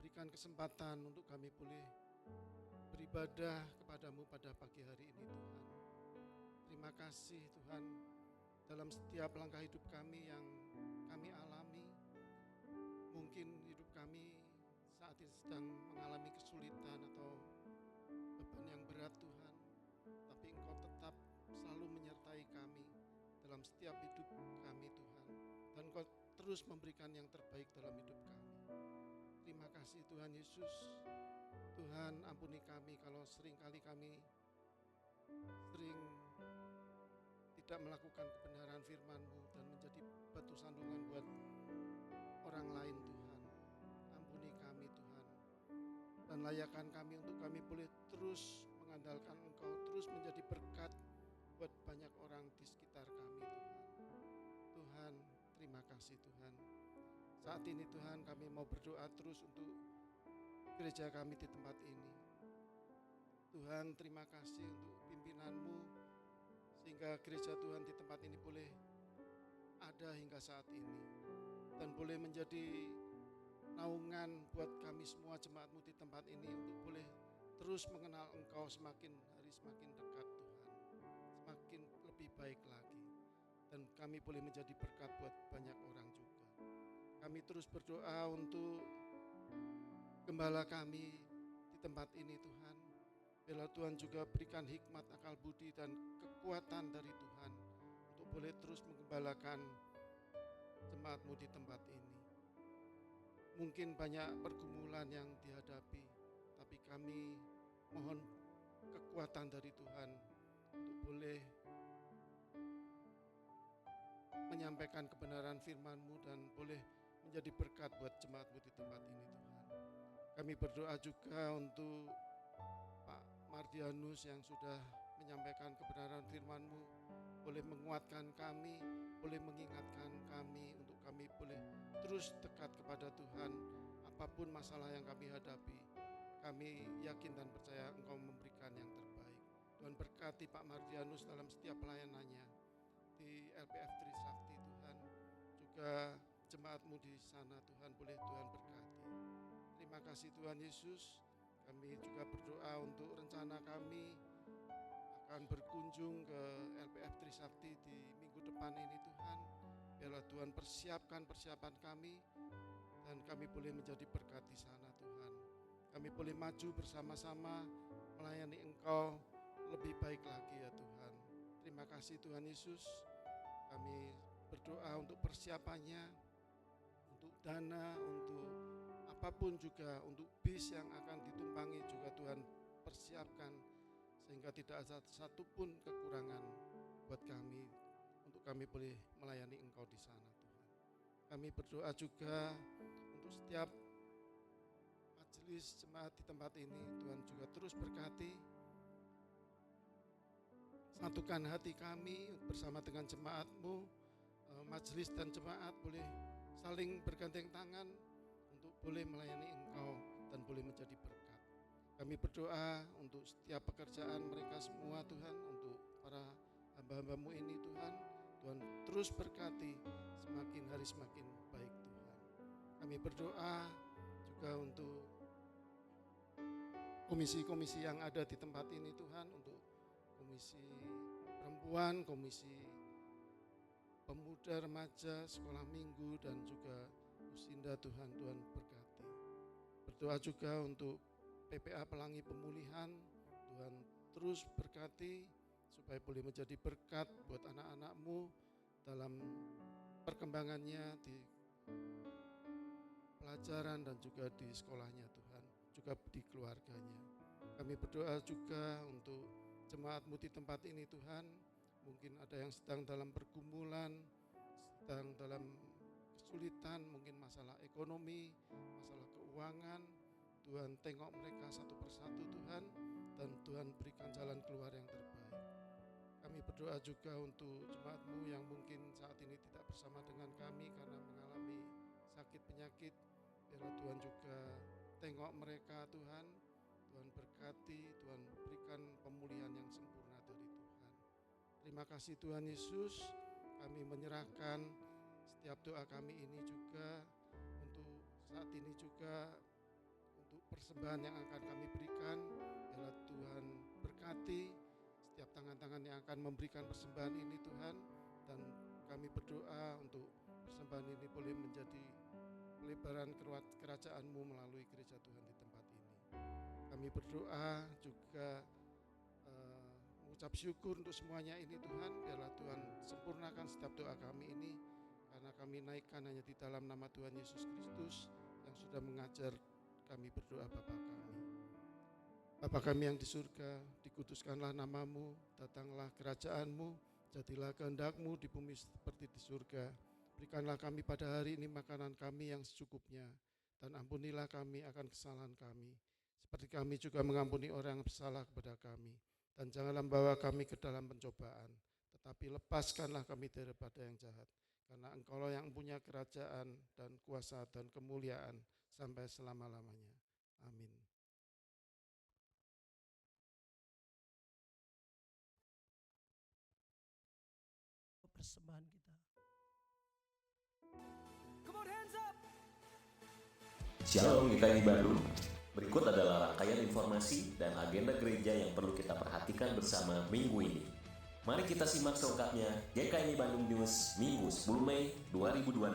berikan kesempatan untuk kami boleh beribadah kepadamu pada pagi hari ini Tuhan. Terima kasih Tuhan dalam setiap langkah hidup kami yang kami alami. Mungkin hidup kami saat ini sedang mengalami kesulitan atau beban yang berat Tuhan. Tapi Engkau tetap selalu menyertai kami dalam setiap hidup kami Tuhan. Dan Engkau terus memberikan yang terbaik dalam hidup kami. Terima kasih Tuhan Yesus. Tuhan ampuni kami kalau seringkali kami sering tidak melakukan kebenaran firman-Mu dan menjadi batu sandungan buat orang lain Tuhan. Ampuni kami Tuhan. Dan layakkan kami untuk kami boleh terus mengandalkan Engkau, terus menjadi berkat buat banyak orang di sekitar kami Tuhan. Tuhan, terima kasih Tuhan. Saat ini Tuhan kami mau berdoa terus untuk gereja kami di tempat ini. Tuhan, terima kasih untuk pimpinan-Mu sehingga gereja Tuhan di tempat ini boleh ada hingga saat ini dan boleh menjadi naungan buat kami semua jemaat-Mu di tempat ini untuk boleh terus mengenal Engkau semakin hari semakin dekat Tuhan, semakin lebih baik lagi, dan kami boleh menjadi berkat buat banyak orang juga. Kami terus berdoa untuk gembala kami di tempat ini Tuhan. Bila Tuhan juga berikan hikmat, akal budi dan kekuatan dari Tuhan untuk boleh terus menggembalakan jemaat-Mu di tempat ini. Mungkin banyak pergumulan yang dihadapi, tapi kami mohon kekuatan dari Tuhan untuk boleh menyampaikan kebenaran firman-Mu dan boleh menjadi berkat buat jemaat-Mu di tempat ini Tuhan. Kami berdoa juga untuk Pak Mardianus yang sudah menyampaikan kebenaran firman-Mu, boleh menguatkan kami, boleh mengingatkan kami untuk kami boleh terus dekat kepada Tuhan. Apapun masalah yang kami hadapi, kami yakin dan percaya Engkau memberikan yang terbaik. Tuhan berkati Pak Mardianus dalam setiap pelayanannya di LPF Trisakti Tuhan. Juga jemaat-Mu di sana Tuhan, boleh Tuhan berkati. Terima kasih Tuhan Yesus. Kami juga berdoa untuk rencana kami akan berkunjung ke LPF Trisakti di minggu depan ini Tuhan. Biarlah Tuhan persiapkan persiapan kami dan kami boleh menjadi berkat di sana Tuhan. Kami boleh maju bersama-sama melayani Engkau lebih baik lagi ya Tuhan. Terima kasih Tuhan Yesus. Kami berdoa untuk persiapannya, untuk dana, untuk apapun juga, untuk bis yang akan ditumpangi juga Tuhan persiapkan sehingga tidak ada satupun kekurangan buat kami untuk kami boleh melayani Engkau di sana Tuhan. Kami berdoa juga untuk setiap majelis jemaat di tempat ini, Tuhan juga terus berkati. Satukan hati kami bersama dengan jemaat-Mu, majelis dan jemaat boleh saling bergandeng tangan untuk boleh melayani Engkau dan boleh menjadi berkat. Kami berdoa untuk setiap pekerjaan mereka semua Tuhan, untuk para hamba-hamba-Mu ini Tuhan. Tuhan terus berkati semakin hari semakin baik Tuhan. Kami berdoa juga untuk komisi-komisi yang ada di tempat ini Tuhan, untuk komisi perempuan, komisi pemuda remaja, sekolah minggu dan juga Usinda Tuhan, Tuhan berkati. Berdoa juga untuk PPA Pelangi Pemulihan, Tuhan terus berkati supaya boleh menjadi berkat buat anak-anak-Mu dalam perkembangannya di pelajaran dan juga di sekolahnya Tuhan, juga di keluarganya. Kami berdoa juga untuk jemaat-Mu di tempat ini Tuhan, mungkin ada yang sedang dalam pergumulan, sedang dalam kesulitan, mungkin masalah ekonomi, masalah keuangan. Tuhan tengok mereka satu persatu Tuhan, dan Tuhan berikan jalan keluar yang terbaik. Kami berdoa juga untuk jemaat-Mu yang mungkin saat ini tidak bersama dengan kami karena mengalami sakit penyakit. Biarlah Tuhan juga tengok mereka Tuhan. Tuhan berkati, Tuhan berikan pemulihan yang sempurna dari Tuhan. Terima kasih Tuhan Yesus, kami menyerahkan setiap doa kami ini juga untuk saat ini juga untuk persembahan yang akan kami berikan. Biarlah Tuhan berkati setiap tangan-tangan yang akan memberikan persembahan ini Tuhan. Dan kami berdoa untuk persembahan ini boleh menjadi pelebaran kerajaan-Mu melalui gereja Tuhan di tempat ini. Kami berdoa juga mengucap syukur untuk semuanya ini Tuhan. Biarlah Tuhan sempurnakan setiap doa kami ini, karena kami naikkan hanya di dalam nama Tuhan Yesus Kristus yang sudah mengajar kami berdoa Bapa kami. Bapa kami yang di surga, dikuduskanlah nama-Mu, datanglah kerajaan-Mu, jadilah kehendak-Mu di bumi seperti di surga. Berikanlah kami pada hari ini makanan kami yang secukupnya, dan ampunilah kami akan kesalahan kami, seperti kami juga mengampuni orang yang bersalah kepada kami. Dan janganlah membawa kami ke dalam pencobaan, tetapi lepaskanlah kami daripada yang jahat. Karena Engkau yang punya kerajaan dan kuasa dan kemuliaan sampai selama-lamanya. Amin. Persembahan kita. Shalom GKI Bandung. Berikut adalah rangkaian informasi dan agenda gereja yang perlu kita perhatikan bersama minggu ini. Mari kita simak selengkapnya GKI Bandung News Minggu 10 Mei 2026.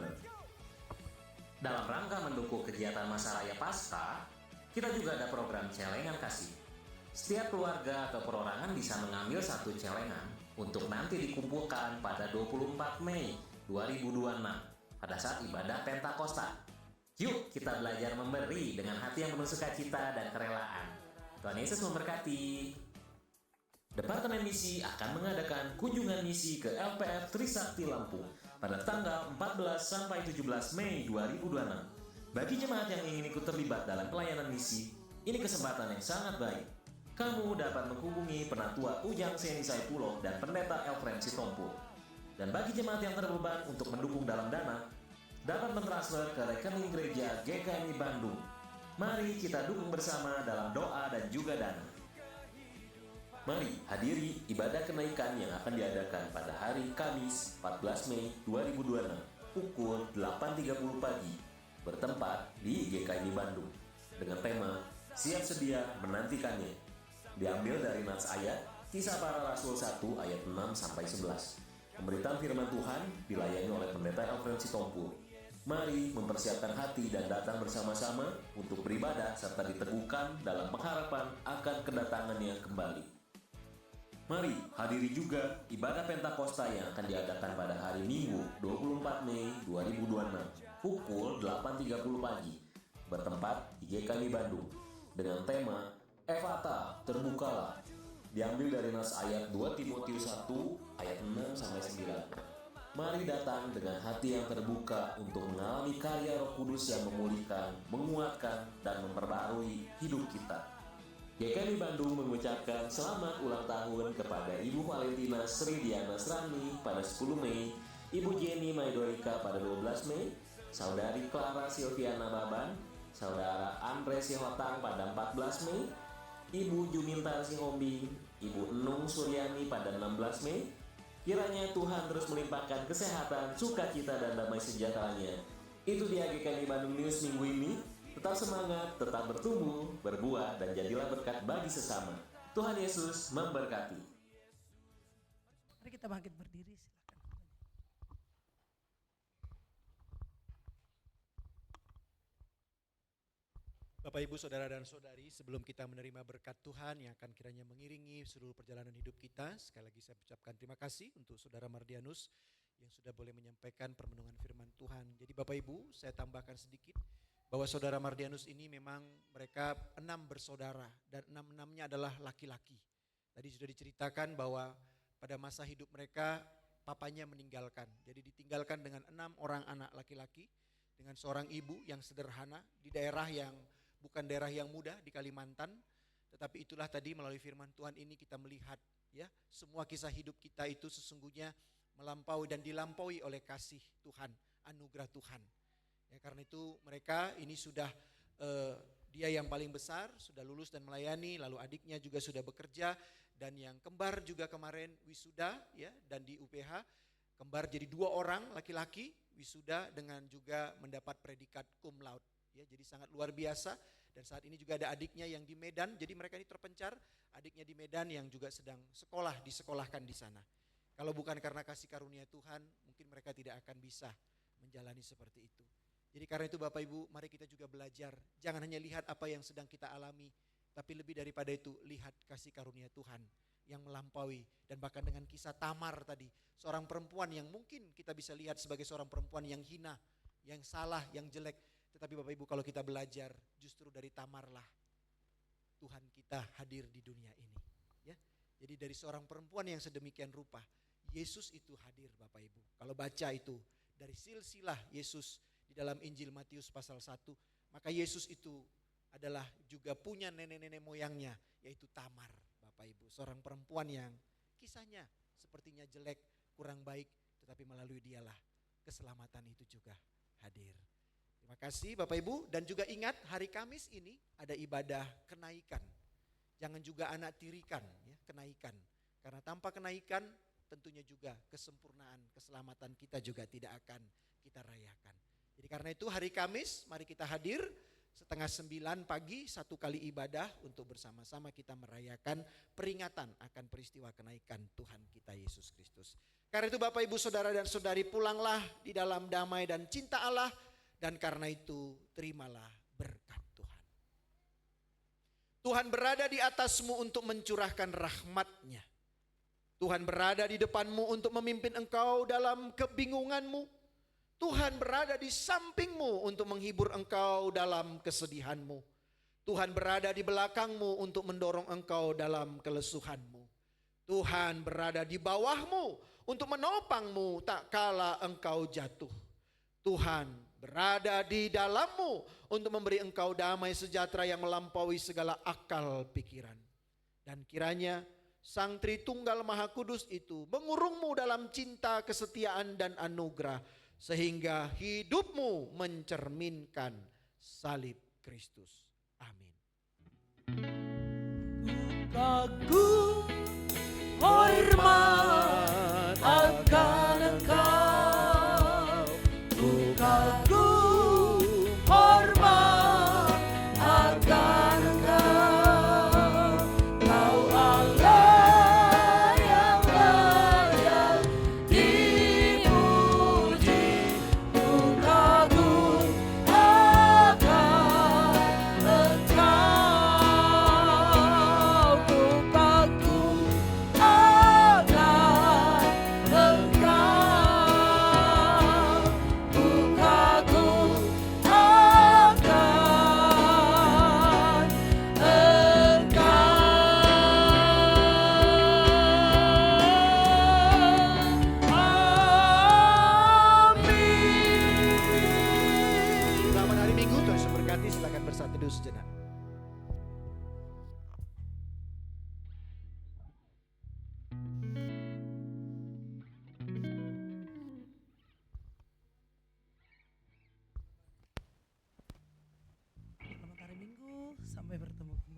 Dalam rangka mendukung kegiatan Masa Raya Paskah, kita juga ada program celengan kasih. Setiap keluarga atau perorangan bisa mengambil satu celengan untuk nanti dikumpulkan pada 24 Mei 2026 pada saat ibadah Pentakosta. Yuk kita belajar memberi dengan hati yang penuh sukacita dan kerelaan. Tuhan Yesus memberkati. Departemen Misi akan mengadakan kunjungan misi ke LPF Trisakti Lampung pada tanggal 14 sampai 17 Mei 2026. Bagi jemaat yang ingin ikut terlibat dalam pelayanan misi, ini kesempatan yang sangat baik. Kamu dapat menghubungi Penatua Ujang Seni Saipulo dan Pendeta Elfren Sitompul. Dan bagi jemaat yang terbeban untuk mendukung dalam dana, dapat mentransfer ke rekening gereja GKI Bandung. Mari kita dukung bersama dalam doa dan juga dana. Mari hadiri ibadah kenaikan yang akan diadakan pada hari Kamis 14 Mei 2026 pukul 8.30 pagi bertempat di GKI Bandung dengan tema Siap Sedia Menantikannya. Diambil dari nats ayat Kisah Para Rasul 1 ayat 6 sampai 11. Pemberitaan firman Tuhan dilayani oleh Pendeta Elfren Sitompul. Mari mempersiapkan hati dan datang bersama-sama untuk beribadah serta diteguhkan dalam pengharapan akan kedatangannya kembali. Mari hadiri juga ibadah Pentakosta yang akan diadakan pada hari Minggu 24 Mei 2026 pukul 8.30 pagi bertempat di GKI Bandung dengan tema Efata, terbukalah. Diambil dari nas ayat 2 Timotius 1 ayat 6 sampai 9. Mari datang dengan hati yang terbuka untuk mengalami karya Roh Kudus yang memulihkan, menguatkan, dan memperbarui hidup kita. GKI Bandung mengucapkan selamat ulang tahun kepada Ibu Valentina Sri Diana Srani pada 10 Mei, Ibu Jenny Maidorika pada 12 Mei, Saudari Clara Silviana Baban, Saudara Andre Sihotang pada 14 Mei, Ibu Jumintar Sihombing, Ibu Enung Suryani pada 16 Mei. Kiranya Tuhan terus melimpahkan kesehatan, sukacita, dan damai sejahteranya. Itu dia GKI Bandung News minggu ini. Tetap semangat, tetap bertumbuh, berbuah, dan jadilah berkat bagi sesama. Tuhan Yesus memberkati. Mari kita bangkit berdiri, silakan. Bapak, Ibu, Saudara, dan Saudari, sebelum kita menerima berkat Tuhan yang akan kiranya mengiringi seluruh perjalanan hidup kita, sekali lagi saya ucapkan terima kasih untuk Saudara Mardianus yang sudah boleh menyampaikan permenungan firman Tuhan. Jadi Bapak Ibu, saya tambahkan sedikit bahwa Saudara Mardianus ini memang mereka 6 bersaudara dan 6-6-nya adalah laki-laki. Tadi sudah diceritakan bahwa pada masa hidup mereka papanya meninggalkan. Jadi ditinggalkan dengan 6 orang anak laki-laki dengan seorang ibu yang sederhana di daerah yang bukan daerah yang mudah di Kalimantan, tetapi itulah tadi melalui firman Tuhan ini kita melihat ya, semua kisah hidup kita itu sesungguhnya melampaui dan dilampaui oleh kasih Tuhan, anugerah Tuhan. Ya, karena itu mereka ini sudah dia yang paling besar sudah lulus dan melayani, lalu adiknya juga sudah bekerja, dan yang kembar juga kemarin wisuda ya, dan di UPH kembar jadi 2 orang laki-laki wisuda dengan juga mendapat predikat cum laude ya, jadi sangat luar biasa. Dan saat ini juga ada adiknya yang di Medan, jadi mereka ini terpencar, adiknya di Medan yang juga sedang disekolahkan di sana. Kalau bukan karena kasih karunia Tuhan, mungkin mereka tidak akan bisa menjalani seperti itu. Jadi karena itu Bapak Ibu, mari kita juga belajar. Jangan hanya lihat apa yang sedang kita alami, tapi lebih daripada itu, lihat kasih karunia Tuhan yang melampaui. Dan bahkan dengan kisah Tamar tadi, seorang perempuan yang mungkin kita bisa lihat sebagai seorang perempuan yang hina, yang salah, yang jelek. Tetapi Bapak Ibu, kalau kita belajar, justru dari Tamarlah Tuhan kita hadir di dunia ini. Ya, jadi dari seorang perempuan yang sedemikian rupa, Yesus itu hadir Bapak Ibu. Kalau baca itu dari silsilah Yesus di dalam Injil Matius pasal 1, maka Yesus itu adalah juga punya nenek-nenek moyangnya, yaitu Tamar Bapak Ibu. Seorang perempuan yang kisahnya sepertinya jelek, kurang baik, tetapi melalui dialah keselamatan itu juga hadir. Terima kasih Bapak Ibu, dan juga ingat hari Kamis ini ada ibadah kenaikan. Jangan juga anak tirikan ya, kenaikan. Karena tanpa kenaikan tentunya juga kesempurnaan, keselamatan kita juga tidak akan kita rayakan. Jadi karena itu hari Kamis mari kita hadir 8:30 pagi, 1 kali ibadah untuk bersama-sama kita merayakan peringatan akan peristiwa kenaikan Tuhan kita Yesus Kristus. Karena itu Bapak Ibu Saudara dan Saudari, pulanglah di dalam damai dan cinta Allah, dan karena itu terimalah berkat Tuhan. Tuhan berada di atasmu untuk mencurahkan rahmat-Nya. Tuhan berada di depanmu untuk memimpin engkau dalam kebingunganmu. Tuhan berada di sampingmu untuk menghibur engkau dalam kesedihanmu. Tuhan berada di belakangmu untuk mendorong engkau dalam kelesuhanmu. Tuhan berada di bawahmu untuk menopangmu tak kala engkau jatuh. Tuhan berada di dalammu untuk memberi engkau damai sejahtera yang melampaui segala akal pikiran. Dan kiranya Sang Tritunggal Maha Kudus itu mengurungmu dalam cinta, kesetiaan, dan anugerah, sehingga hidupmu mencerminkan salib Kristus. Amin. Kagum hormat akan Engkau, ku kagum hormat akan Engkau, Kau Allah yang layak dipuji. Ku kagum akan Engkau, ku kagum akan Engkau, ku kagum akan Amin. Selamat hari Minggu, Tuhan Yesus berkati. Silakan bersatu dulu sejenak. Selamat hari Minggu, sampai bertemu kembali.